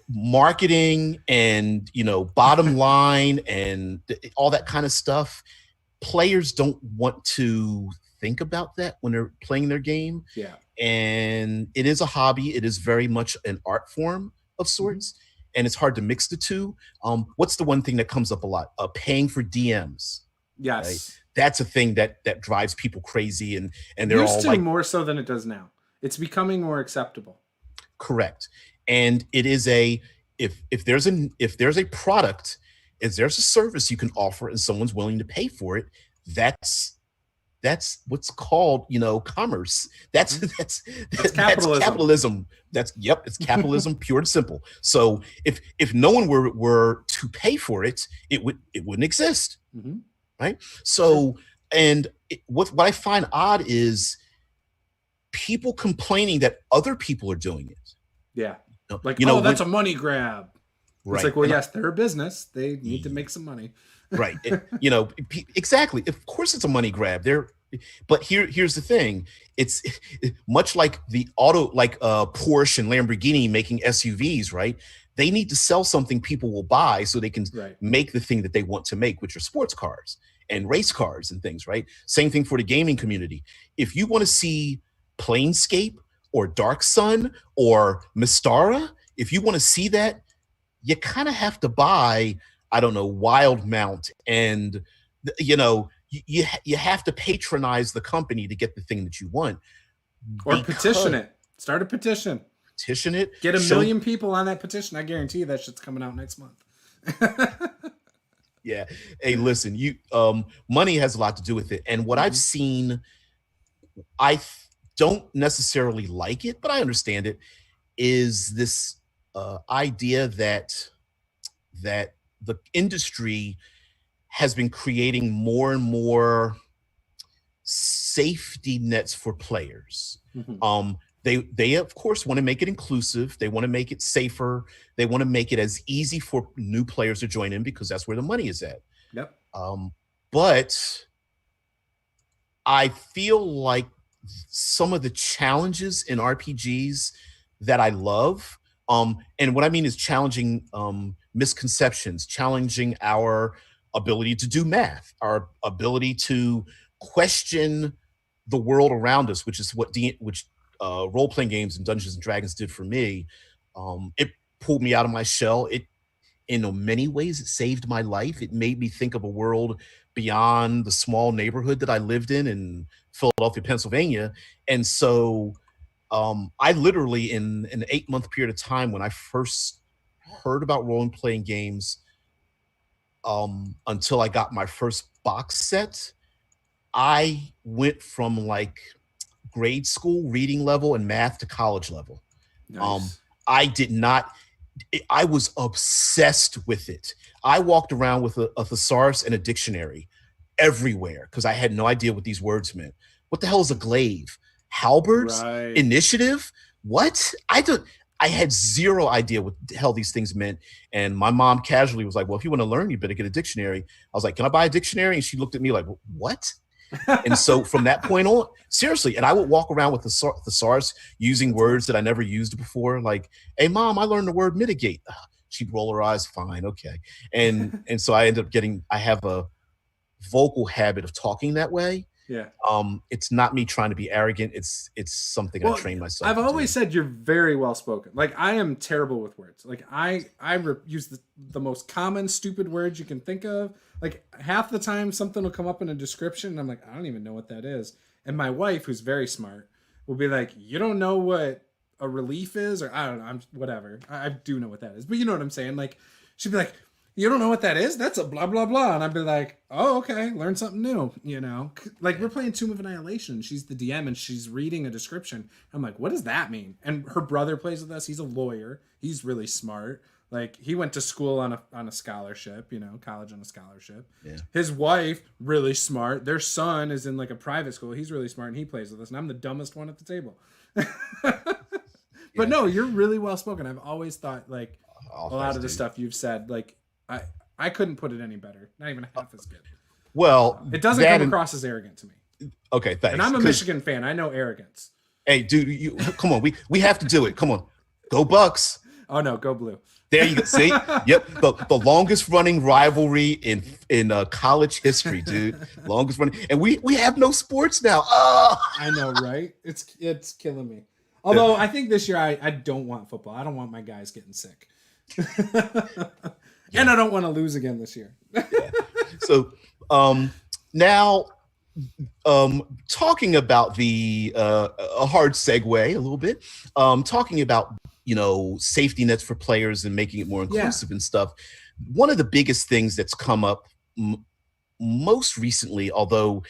marketing and, bottom line and all that kind of stuff. Players don't want to think about that when they're playing their game.
Yeah.
And it is a hobby. It is very much an art form of sorts. Mm-hmm. And it's hard to mix the two. What's the one thing that comes up a lot? Paying for DMs.
Yes.
Right? That's a thing that drives people crazy, and they're
used
all
to
like,
more so than it does now. It's becoming more acceptable.
Correct. And it is if there's a product, if there's a service you can offer and someone's willing to pay for it, that's what's called, commerce. That's capitalism. It's capitalism, pure and simple. So if no one were to pay for it, it wouldn't exist. Mm-hmm. Right. So, and what I find odd is people complaining that other people are doing it.
Yeah. That's a money grab.
Right.
It's like, well, yes, they're a business. They need to make some money.
Right. Exactly. Of course it's a money grab. But here's the thing. It's much like Porsche and Lamborghini making SUVs, right? They need to sell something people will buy so they can make the thing that they want to make, which are sports cars and race cars and things, right? Same thing for the gaming community. If you want to see Planescape or Dark Sun or Mystara, if you want to see that, you kind of have to buy, I don't know, Wild Mount, and you have to patronize the company to get the thing that you want.
Or petition it. Start a petition.
Petition it.
Get 1 million people on that petition. I guarantee you that shit's coming out next month.
Yeah. Hey, listen, money has a lot to do with it. And what I've seen, don't necessarily like it, but I understand it, is this idea that the industry has been creating more and more safety nets for players. They of course want to make it inclusive. They want to make it safer. They want to make it as easy for new players to join in because that's where the money is at.
Yep.
But I feel like some of the challenges in RPGs that I love, and what I mean is challenging misconceptions, challenging our ability to do math, our ability to question the world around us, which is what role-playing games and Dungeons and Dragons did for me. It pulled me out of my shell. In many ways, it saved my life. It made me think of a world beyond the small neighborhood that I lived in Philadelphia, Pennsylvania. And so I literally, in an 8-month period of time, when I first heard about role-playing games, until I got my first box set, I went from like grade school reading level and math to college level.
Nice.
I was obsessed with it. I walked around with a thesaurus and a dictionary everywhere because I had no idea what these words meant. What the hell is a glaive? Halberds?
Right.
Initiative? What? I had zero idea what the hell these things meant. And my mom casually was like, well, if you want to learn, you better get a dictionary. I was like, can I buy a dictionary? And she looked at me like, what? And so from that point on, seriously, and I would walk around with the thesaurus using words that I never used before. Like, hey, Mom, I learned the word mitigate. She'd roll her eyes. Fine. Okay. And so I ended up I have a vocal habit of talking that way.
Yeah.
It's not me trying to be arrogant. It's something I trained myself.
I've always said you're very well spoken. Like, I am terrible with words. Like, I use the most common stupid words you can think of. Like, half the time something will come up in a description and I'm like, I don't even know what that is. And my wife, who's very smart, will be like, you don't know what a relief is? Or I don't know, whatever. I do know what that is. But you know what I'm saying? Like, she'd be like, you don't know what that is? That's a blah, blah, blah. And I'd be like, oh, okay, learn something new, you know? Like, we're playing Tomb of Annihilation. She's the DM, and she's reading a description. I'm like, what does that mean? And her brother plays with us. He's a lawyer. He's really smart. Like, he went to school on a scholarship, you know, college on a scholarship.
Yeah.
His wife, really smart. Their son is in, like, a private school. He's really smart, and he plays with us. And I'm the dumbest one at the table. But no, you're really well-spoken. I've always thought, like, a lot of the stuff you've said, like, I couldn't put it any better. Not even half as good.
Well,
it doesn't come across as arrogant to me.
Okay, thanks.
And I'm a Michigan fan. I know arrogance.
Hey, dude, come on. We have to do it. Come on. Go Bucks.
Oh, no, go Blue.
There you go. See? Yep. The longest running rivalry in college history, dude. Longest running. And we have no sports now. Oh. I
know, right? It's killing me. Although I think this year I don't want football. I don't want my guys getting sick. And I don't want to lose again this year.
Yeah. So now talking about a hard segue a little bit, talking about, you know, safety nets for players and making it more inclusive and stuff. One of the biggest things that's come up most recently, although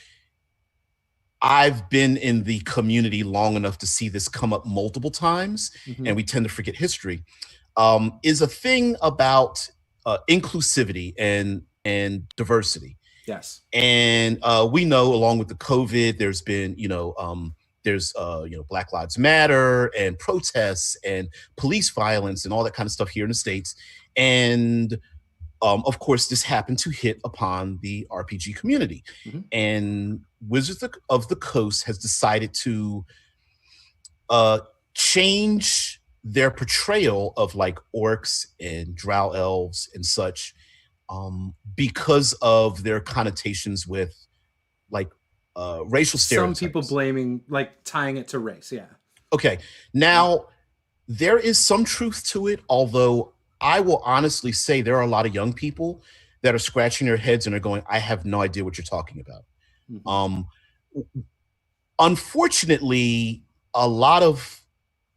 I've been in the community long enough to see this come up multiple times, and we tend to forget history, is a thing about inclusivity and diversity.
Yes.
And we know, along with the COVID, there's been, Black Lives Matter and protests and police violence and all that kind of stuff here in the States. And of course, this happened to hit upon the RPG community. And Wizards of the Coast has decided to change their portrayal of like orcs and drow elves and such, because of their connotations with like racial stereotypes.
Some people blaming, like, tying it to race. Yeah.
Okay. Now, there is some truth to it, although I will honestly say there are a lot of young people that are scratching their heads and are going, I have no idea what you're talking about.
Mm-hmm.
Um, Unfortunately, a lot of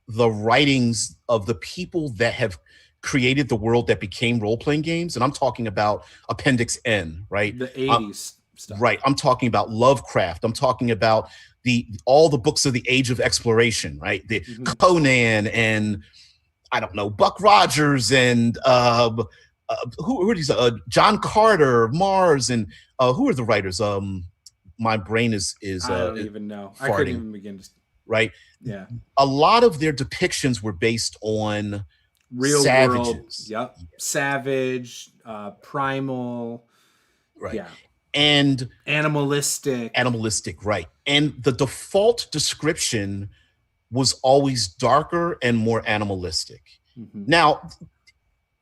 the writings of the people that have created the world that became role-playing games, and I'm talking about Appendix N, right?
The 80s stuff.
Right. I'm talking about Lovecraft. I'm talking about all the books of the Age of Exploration, right? The Conan and I don't know, Buck Rogers and who are these? John Carter, Mars, and who are the writers? My brain is
I don't even know.
farting,
I couldn't even begin to.
right?
Yeah.
A lot of their depictions were based on
Real
savages.
World. Yep. Savage, primal.
Right.
Yeah.
And
animalistic,
right. And the default description was always darker and more animalistic.
Mm-hmm.
Now,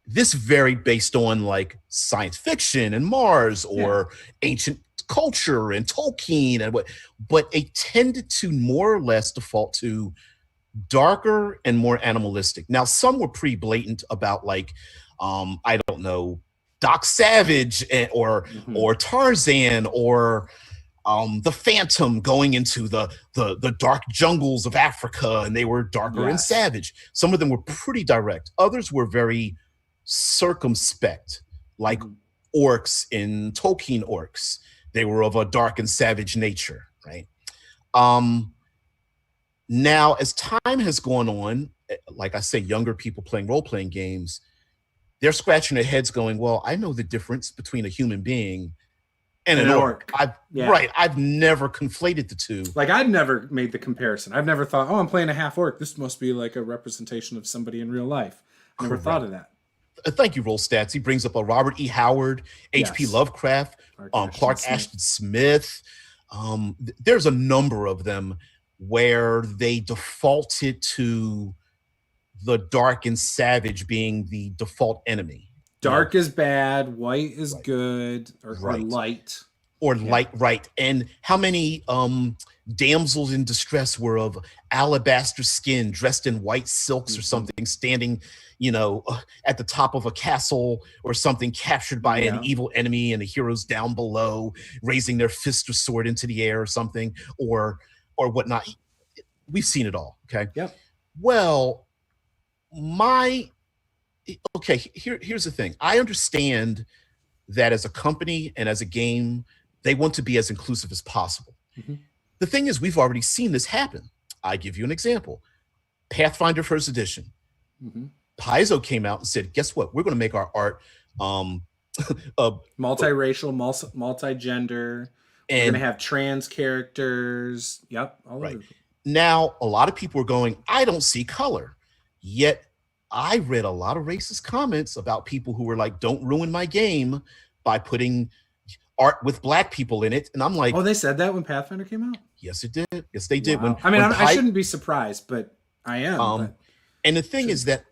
this varied based on like science fiction and Mars or ancient culture and Tolkien and what, but it tended to more or less default to darker and more animalistic. Now, some were pretty blatant about like, I don't know, Doc Savage or Tarzan or the Phantom going into the dark jungles of Africa, and they were darker and savage. Some of them were pretty direct. Others were very circumspect, like orcs in Tolkien orcs. They were of a dark and savage nature, right? Now, as time has gone on, like I say, younger people playing role-playing games, they're scratching their heads going, well, I know the difference between a human being and an orc. Right. I've never conflated the two.
Like, I've never made the comparison. I've never thought, oh, I'm playing a half orc. This must be like a representation of somebody in real life. Never thought of that.
Thank you, Roll Stats. He brings up a Robert E. Howard, H.P. Lovecraft, Clark Ashton Smith. There's a number of them where they defaulted to the dark and savage being the default enemy.
Dark is bad, white is good, or light.
Or light, right. And how many damsels in distress were of alabaster skin, dressed in white silks or something, standing, at the top of a castle or something, captured by an evil enemy, and the heroes down below, raising their fist or sword into the air or something, or whatnot. We've seen it all, okay?
Yep.
Well, here's the thing. I understand that as a company and as a game, they want to be as inclusive as possible. Mm-hmm. The thing is, we've already seen this happen. I give you an example. Pathfinder First Edition. Mm-hmm. Paizo came out and said, guess what? We're going to make our art
multiracial, multi-gender. And we're going to have trans characters. Yep.
Right. Now, a lot of people are going, I don't see color. Yet, I read a lot of racist comments about people who were like, don't ruin my game by putting art with black people in it. And I'm like,
oh, they said that when Pathfinder came out?
Yes, it did. Yes, they did.
Wow. I shouldn't be surprised, but I am.
And the thing is that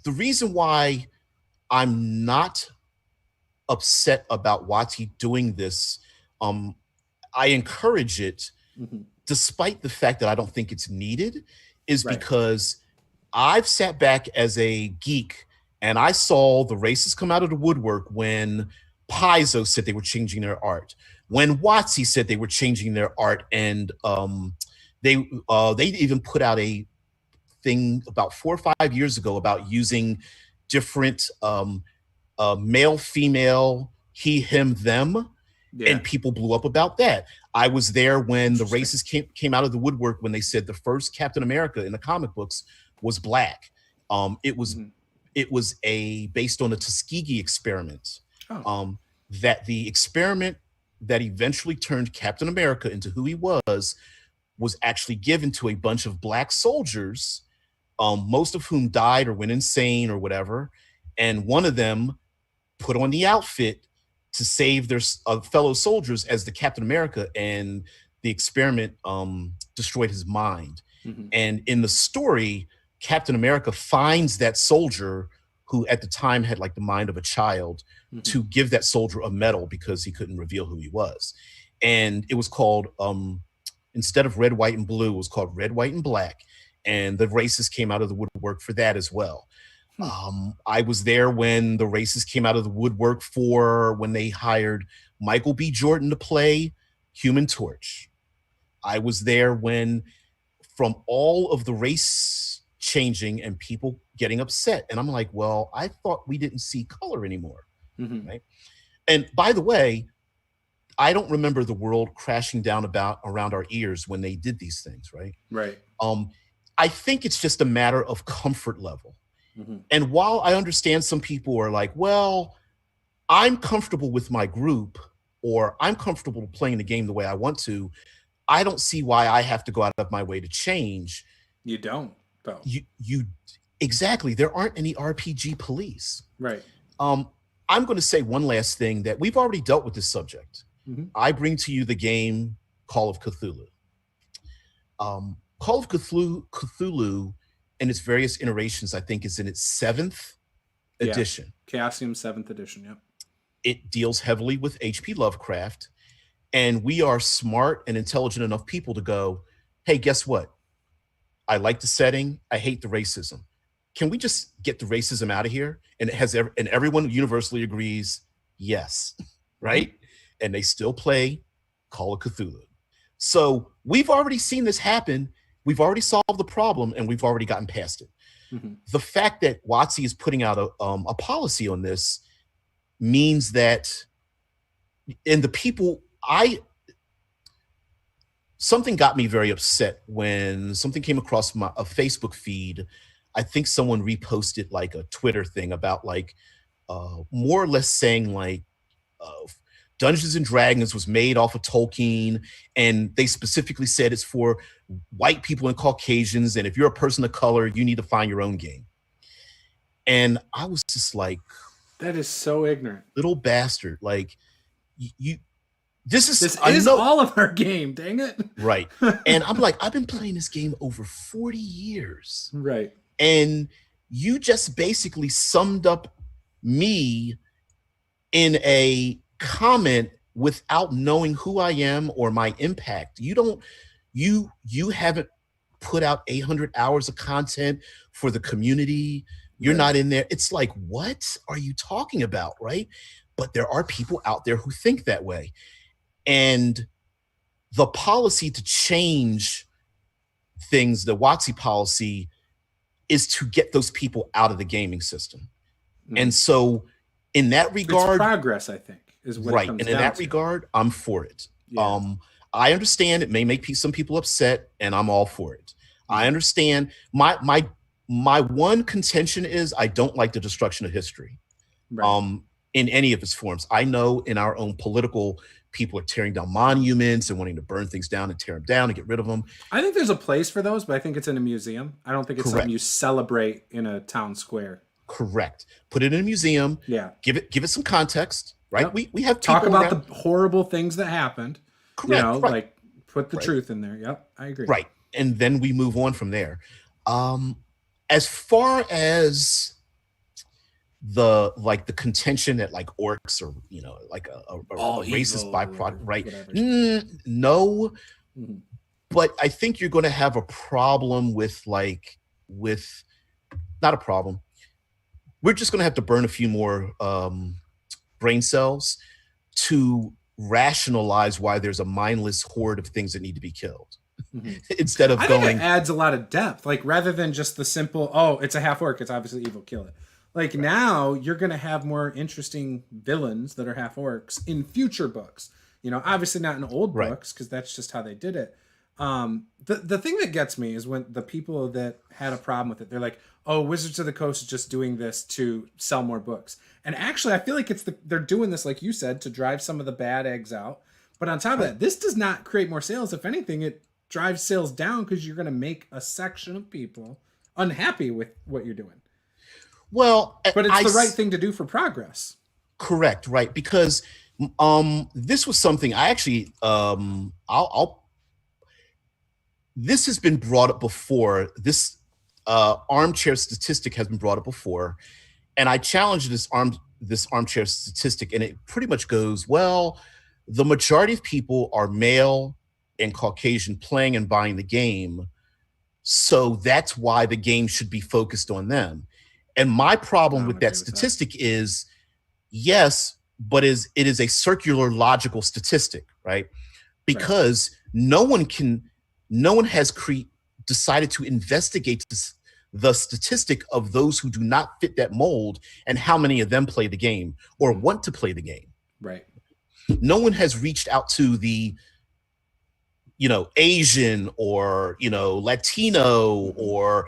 the reason why I'm not upset about WotC doing this, I encourage it, despite the fact that I don't think it's needed, is because I've sat back as a geek and I saw the racists come out of the woodwork when Paizo said they were changing their art, when WotC said they were changing their art, and they even put out a thing about 4 or 5 years ago about using different male, female, he, him, them. And people blew up about that. I was there when the racists came out of the woodwork when they said the first Captain America in the comic books was black. It was based on a Tuskegee experiment. That the experiment that eventually turned Captain America into who he was actually given to a bunch of black soldiers, most of whom died or went insane or whatever. And one of them put on the outfit to save their fellow soldiers as the Captain America, and the experiment destroyed his mind. Mm-hmm. And in the story, Captain America finds that soldier who at the time had like the mind of a child to give that soldier a medal because he couldn't reveal who he was. And it was called, instead of Red, White, and Blue, it was called Red, White, and Black. and the races came out of the woodwork for that as well.
Hmm.
I was there when the races came out of the woodwork for when they hired Michael B. Jordan to play Human Torch. I was there when, from all of the race changing and people getting upset, and I'm like, well, I thought we didn't see color anymore,
Hmm.
right? And by the way, I don't remember the world crashing down around our ears when they did these things, right?
Right.
Um, I think it's just a matter of comfort level.
Hmm.
And while I understand some people are like, well, I'm comfortable with my group, or I'm comfortable playing the game the way I want to, I don't see why I have to go out of my way to change.
You don't, though.
You exactly. There aren't any RPG police.
Right.
Um, I'm going to say one last thing that we've already dealt with this subject.
Hmm.
I bring to you the game Call of Cthulhu. Call of Cthulhu in its various iterations, I think, is in its 7th edition.
Chaosium 7th edition, yep.
It deals heavily with H.P. Lovecraft, and we are smart and intelligent enough people to go, hey, guess what? I like the setting. I hate the racism. Can we just get the racism out of here? And and everyone universally agrees, yes, right? And they still play Call of Cthulhu. So we've already seen this happen. We've already solved the problem, and we've already gotten past it.
Mm-hmm.
The fact that WotC is putting out a policy on this means that, and the people, something got me very upset when something came across a Facebook feed. I think someone reposted like a Twitter thing about like more or less saying like Dungeons and Dragons was made off of Tolkien, and they specifically said it's for white people and Caucasians, and if you're a person of color, you need to find your own game. And I was just like,
that is so ignorant.
Little bastard. Like, you this is
all of our game, dang it.
Right. And I'm like, I've been playing this game over 40 years.
Right.
And you just basically summed up me in a comment without knowing who I am or my impact. You haven't put out 800 hours of content for the community. You're not in there. It's like, what are you talking about? Right. But there are people out there who think that way. And the policy to change things, the WotC policy, is to get those people out of the gaming system. And so in that regard,
it's progress, I think, is what
right.
It comes
and in
down
that
to.
regard, I'm for it.
Yeah.
I understand it may make some people upset, and I'm all for it. I understand. My one contention is I don't like the destruction of history.
Right.
In any of its forms. I know in our own political, people are tearing down monuments and wanting to burn things down and tear them down and get rid of them.
I think there's a place for those, but I think it's in a museum. I don't think it's something you celebrate in a town square.
Correct. Put it in a museum.
Yeah.
Give it some context, right?
Yep.
We have
talk about
around.
The horrible things that happened.
Correct.
Right. Like put the
right.
truth in there. Yep. I agree.
Right. And then we move on from there. As far as the contention that like orcs are, like a racist byproduct, right? No. Mm-hmm. But I think you're going to have a problem with not a problem. We're just going to have to burn a few more brain cells to rationalize why there's a mindless horde of things that need to be killed. Mm-hmm. Instead of
I think it adds a lot of depth, like rather than just the simple, oh, it's a half orc, it's obviously evil, kill it. Like now you're going to have more interesting villains that are half orcs in future books. Obviously not in old books because that's just how they did it. The thing that gets me is when the people that had a problem with it, they're like, oh, Wizards of the Coast is just doing this to sell more books. And actually, I feel like they're doing this, like you said, to drive some of the bad eggs out. But on top of that, this does not create more sales. If anything, it drives sales down because you're going to make a section of people unhappy with what you're doing.
Well,
but it's the right thing to do for progress.
Correct, right? Because this was something I actually this has been brought up before. This armchair statistic has been brought up before, and I challenged this armchair statistic, and it pretty much goes, well, the majority of people are male and Caucasian playing and buying the game. So that's why the game should be focused on them. And my problem with that statistic is, yes, but it is a circular logical statistic, right? Because no one has decided to investigate the statistic of those who do not fit that mold and how many of them play the game or want to play the game.
Right.
No one has reached out to the, Asian or, Latino or,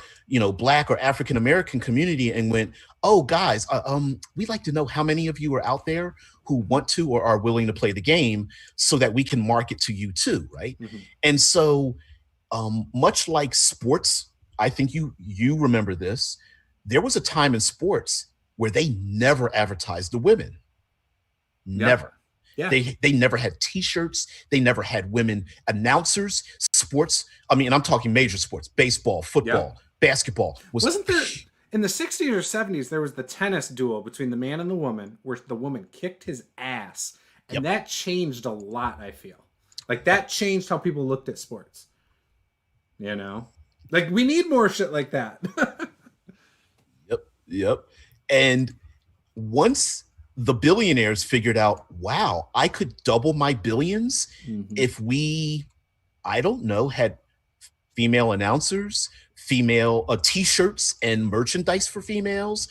Black or African American community and went, oh, guys, we'd like to know how many of you are out there who want to or are willing to play the game so that we can market to you too, right? Mm-hmm. And so much like sports, I think you remember this, there was a time in sports where they never advertised the women. Never. Yeah. They never had T-shirts. They never had women announcers. Sports, I'm talking major sports, baseball, football, basketball.
Wasn't there, in the 60s or 70s, there was the tennis duel between the man and the woman where the woman kicked his ass. And that changed a lot, I feel. Like, that changed how people looked at sports. Like, we need more shit like that.
Yep. And once the billionaires figured out, wow, I could double my billions if we, I don't know, had female announcers, female T-shirts and merchandise for females,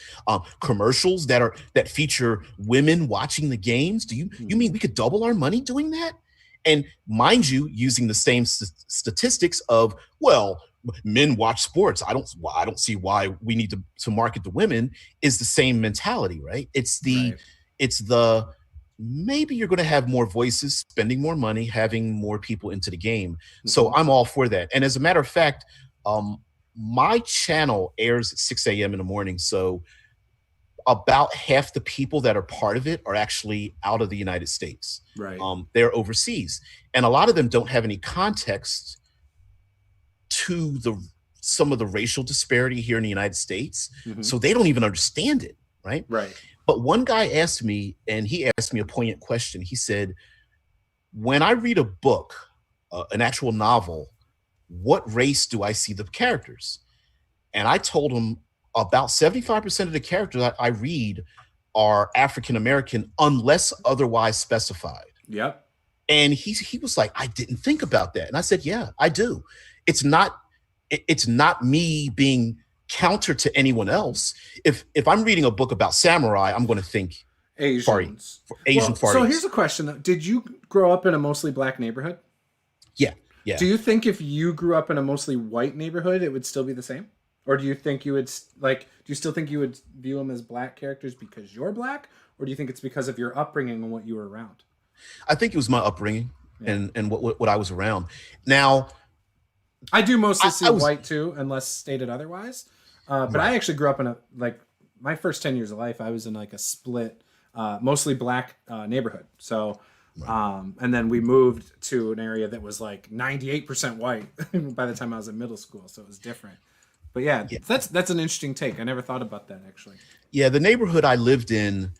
commercials that feature women watching the games. Do you mean we could double our money doing that? And mind you, using the same statistics of, well, men watch sports. I don't see why we need to market to women, is the same mentality, right? It's the maybe you're going to have more voices, spending more money, having more people into the game. So I'm all for that. And as a matter of fact, my channel airs at 6 a.m. in the morning. So about half the people that are part of it are actually out of the United States.
Right.
They're overseas. And a lot of them don't have any context to some of the racial disparity here in the United States. So they don't even understand it. Right.
Right.
But one guy asked me a poignant question. He said, when I read a book, an actual novel, what race do I see the characters? And I told him about 75% of the characters that I read are African-American unless otherwise specified.
Yep.
And he was like, I didn't think about that. And I said, yeah, I do. It's not me being counter to anyone else. If I'm reading a book about samurai, I'm going to think
Asians.
Asian Far East.
So here's a question though. Did you grow up in a mostly Black neighborhood?
Yeah.
Do you think if you grew up in a mostly white neighborhood, it would still be the same? Or do you think you would do you still think you would view them as Black characters because you're Black? Or do you think it's because of your upbringing and what you were around?
I think it was my upbringing and what I was around. Now,
I do mostly see white too, unless stated otherwise. But I actually grew up in my first 10 years of life, I was in a split, mostly Black neighborhood. So, and then we moved to an area that was 98% white by the time I was in middle school. So it was different. But that's an interesting take. I never thought about that actually.
Yeah, the neighborhood I lived in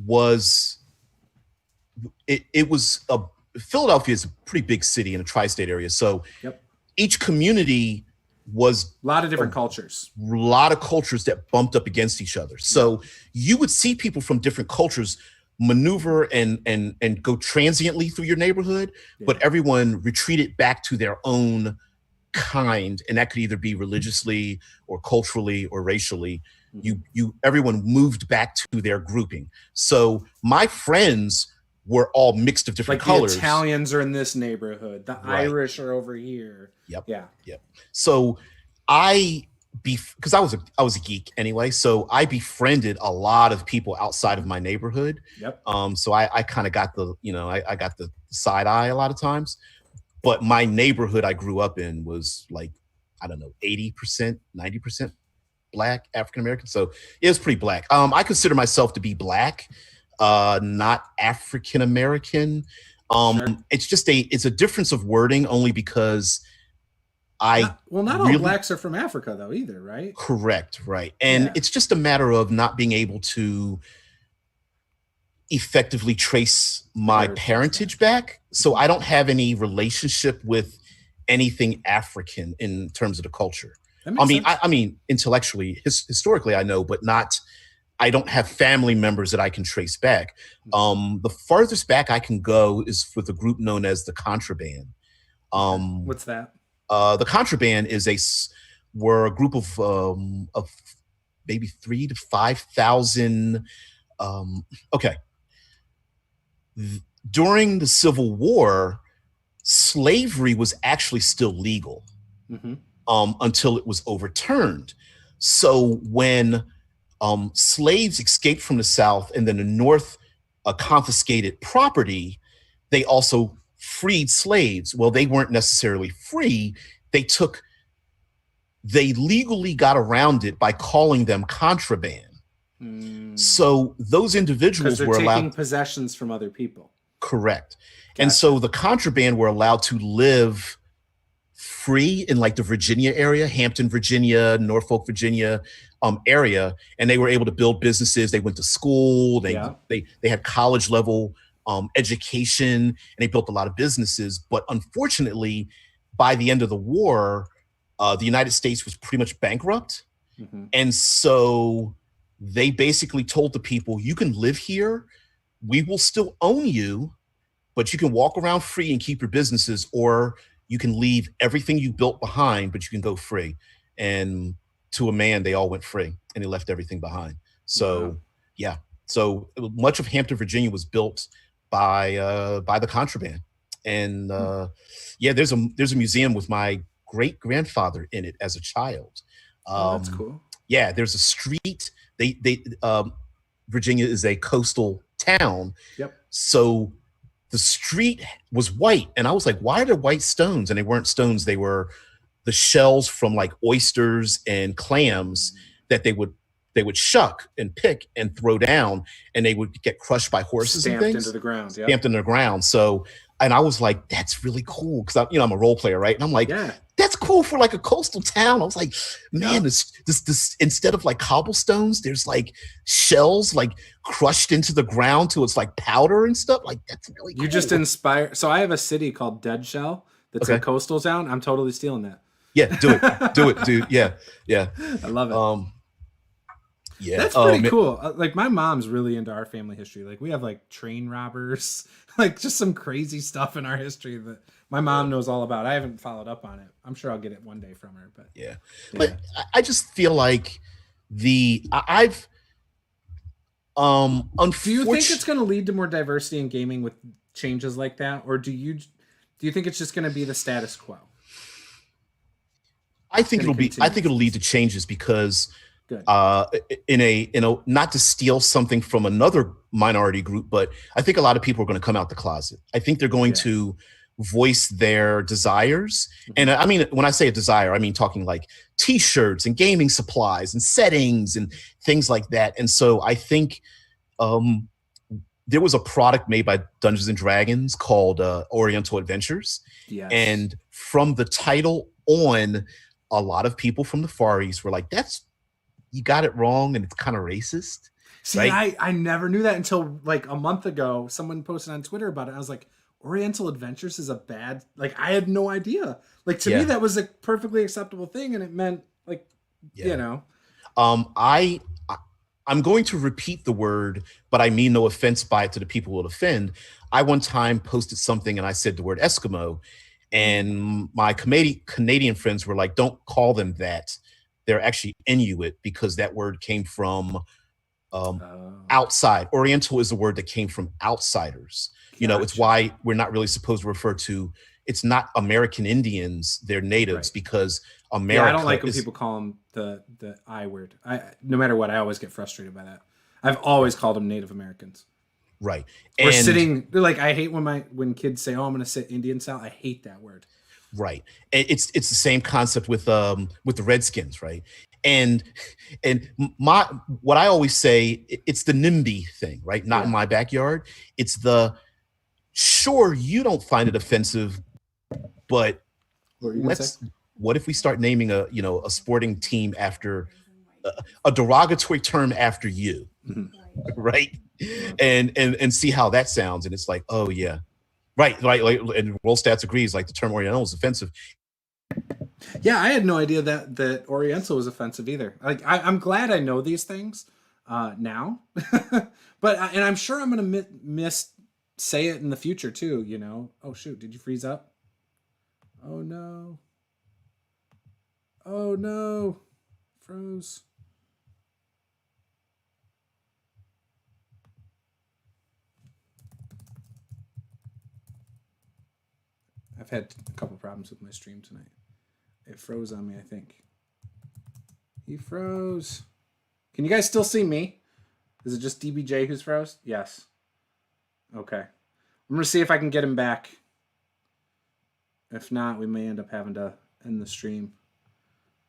was Philadelphia is a pretty big city in a tri-state area. So each community was
a lot of different cultures.
A lot of cultures that bumped up against each other. So you would see people from different cultures maneuver and go transiently through your neighborhood, but everyone retreated back to their own kind, and that could either be religiously or culturally or racially. Everyone moved back to their grouping. So my friends were all mixed of different colors.
The Italians are in this neighborhood. The Irish are over here.
Yep. So because I was a geek anyway, so I befriended a lot of people outside of my neighborhood.
Yep.
So I kind of got I got the side eye a lot of times, but my neighborhood I grew up in was 80%, 90% Black, African American. So it was pretty Black. I consider myself to be Black, not African American.
Sure.
It's a difference of wording only because not
all Blacks are from Africa though either, right?
Correct, right. And it's just a matter of not being able to effectively trace my parentage back. So I don't have any relationship with anything African in terms of the culture.
That makes sense.
I mean, intellectually, historically, I know, but not. I don't have family members that I can trace back. The farthest back I can go is with a group known as the Contraband.
What's that?
The Contraband were a group of maybe 3,000 to 5,000. Okay, during the Civil War, slavery was actually still legal until it was overturned. So when slaves escaped from the South and then the North confiscated property, they also freed slaves. Well, they weren't necessarily free. They legally got around it by calling them contraband. So those individuals were allowed
taking possessions from other people.
Correct. Gotcha. And so the contraband were allowed to live free in like the Virginia area, Hampton, Virginia, Norfolk, Virginia area, and they were able to build businesses. They went to school. They had college level education, and they built a lot of businesses. But unfortunately, by the end of the war, the United States was pretty much bankrupt, and so they basically told the people, "You can live here. We will still own you, but you can walk around free and keep your businesses, or you can leave everything you built behind, but you can go free." And to a man, they all went free and they left everything behind. So, yeah. So much of Hampton, Virginia was built by the Contraband. And there's a museum with my great grandfather in it as a child.
That's cool.
Yeah, there's a street. Virginia is a coastal town.
Yep.
So the street was white, and I was like, why are there white stones? And they weren't stones. They were the shells from like oysters and clams that they would shuck and pick and throw down, and they would get crushed by horses
Stamped
and things.
Into the ground. Yep.
Stamped into the ground. So, and I was like, that's really cool, because I'm a role player, right? And I'm like, that's cool for like a coastal town. I was like, man, this instead of like cobblestones, there's like shells like crushed into the ground till it's like powder and stuff. Like, that's really cool.
You just inspire. So I have a city called Dead Shell that's a coastal town. I'm totally stealing that.
Yeah, do it, dude. Yeah.
I love it.
Yeah,
that's pretty cool. Like, my mom's really into our family history. Like, we have like train robbers, like just some crazy stuff in our history that my mom knows all about. I haven't followed up on it. I'm sure I'll get it one day from her. But
but I just feel like do you think
it's going to lead to more diversity in gaming with changes like that, or do you think it's just going to be the status quo?
I think it'll lead to changes, because in a not to steal something from another minority group, but I think a lot of people are going to come out the closet. I think they're going to voice their desires. And I mean, when I say a desire, I mean talking like t-shirts and gaming supplies and settings and things like that. And so I think there was a product made by Dungeons and Dragons called Oriental Adventures.
Yes.
And from the title on, a lot of people from the Far East were like, you got it wrong, and it's kind of racist.
See, right? I never knew that until like a month ago. Someone posted on Twitter about it. I was like, Oriental Adventures is a bad, like, I had no idea. Like, to me, that was a perfectly acceptable thing, and it meant like, you know.
I'm going to repeat the word, but I mean no offense by it to the people who will offend. I one time posted something and I said the word Eskimo, and my Canadian friends were like, don't call them that. They're actually Inuit, because that word came from outside. Oriental is a word that came from outsiders. Gotcha. You know, it's why we're not really supposed to refer to, it's not American Indians, they're natives, because America.
I don't like when people call them the I word. No matter what, I always get frustrated by that. I've always called them Native Americans.
Right.
Or they're like, I hate when kids say, "Oh, I'm going to sit Indian style." I hate that word.
Right. It's the same concept with the Redskins, right? And what I always say, it's the NIMBY thing, right? Not in my backyard. It's sure, you don't find it offensive, but what if we start naming a sporting team after a derogatory term after you, right? And see how that sounds. And it's like, oh yeah, Right, like and World Stats agrees. Like the term Oriental is offensive.
Yeah, I had no idea that Oriental was offensive either. Like, I'm glad I know these things now, but and I'm sure I'm gonna miss say it in the future too. You know. Oh shoot! Did you freeze up? Oh no! Oh no! Froze. I've had a couple problems with my stream tonight. It froze on me, I think. He froze. Can you guys still see me? Is it just DBJ who's froze? Yes. Okay. I'm going to see if I can get him back. If not, we may end up having to end the stream.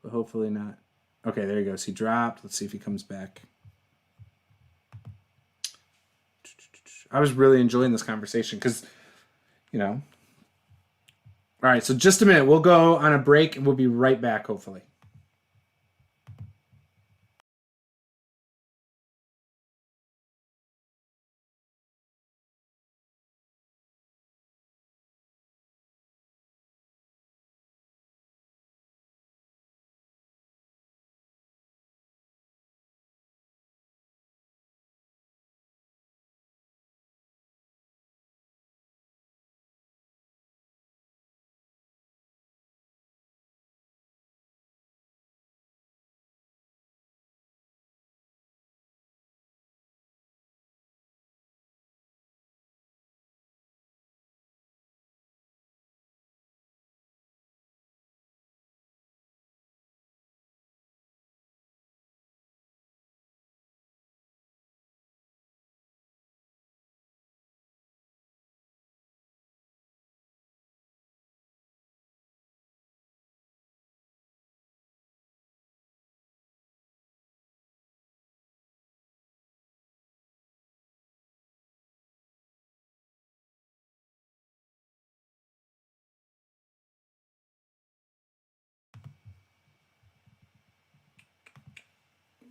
But hopefully not. Okay, there he goes. He dropped. Let's see if he comes back. I was really enjoying this conversation because, you know. All right, so just a minute. We'll go on a break and we'll be right back, hopefully.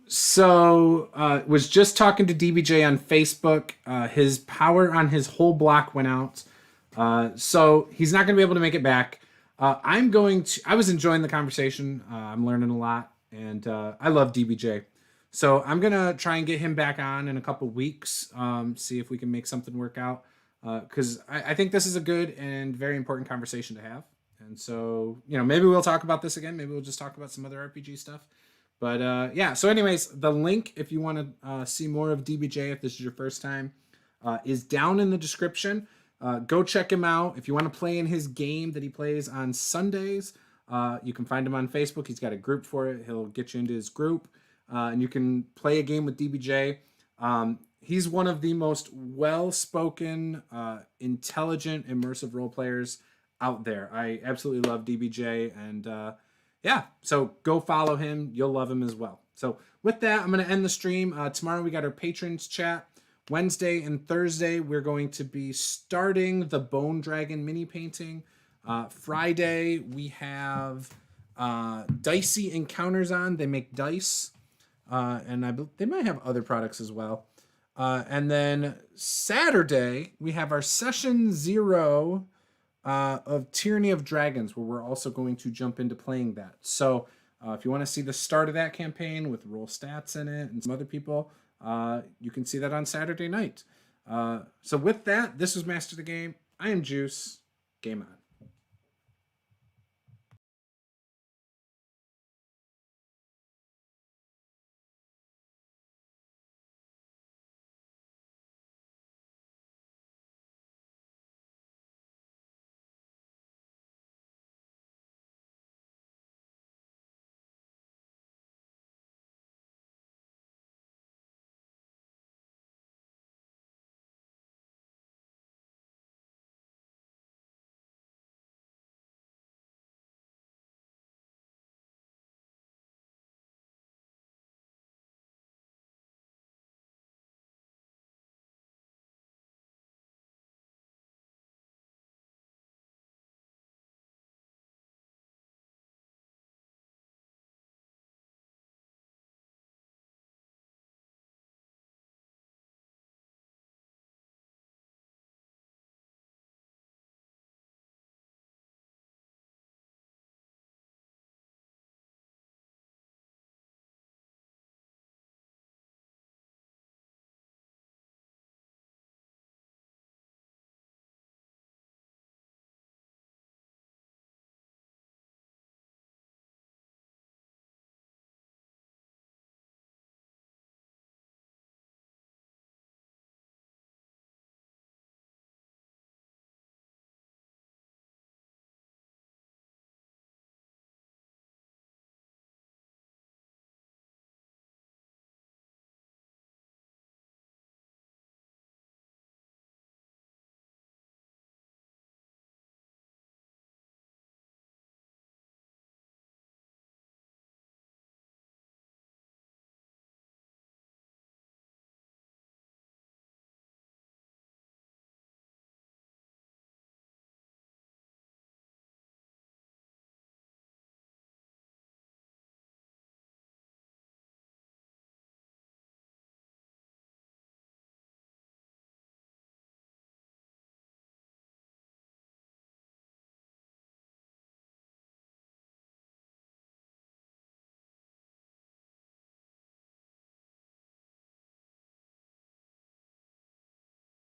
So was just talking to DBJ on Facebook. His power on his whole block went out, so he's not going to be able to make it back. I'm going to. I was enjoying the conversation. I'm learning a lot, and I love DBJ. So I'm gonna try and get him back on in a couple weeks. See if we can make something work out. Because I think this is a good and very important conversation to have. And so, you know, maybe we'll talk about this again. Maybe we'll just talk about some other RPG stuff. But yeah, so anyways, the link, if you want to see more of DBJ, if this is your first time, is down in the description. Go check him out. If you want to play in his game that he plays on Sundays, you can find him on Facebook. He's got a group for it. He'll get you into his group, and you can play a game with DBJ. He's one of the most well-spoken, intelligent, immersive role players out there. I absolutely love DBJ, and yeah, so go follow him. You'll love him as well. So with that, I'm going to end the stream. Tomorrow we got our patrons chat. Wednesday and Thursday, we're going to be starting the Bone Dragon mini painting. Friday, we have Dicey Encounters on. They make dice, and they might have other products as well. And then Saturday, we have our Session 0 of Tyranny of Dragons, where we're also going to jump into playing that. So if you want to see the start of that campaign with roll stats in it and some other people, you can see that on Saturday night. So with that, this was Master the Game. I am Juice. Game on.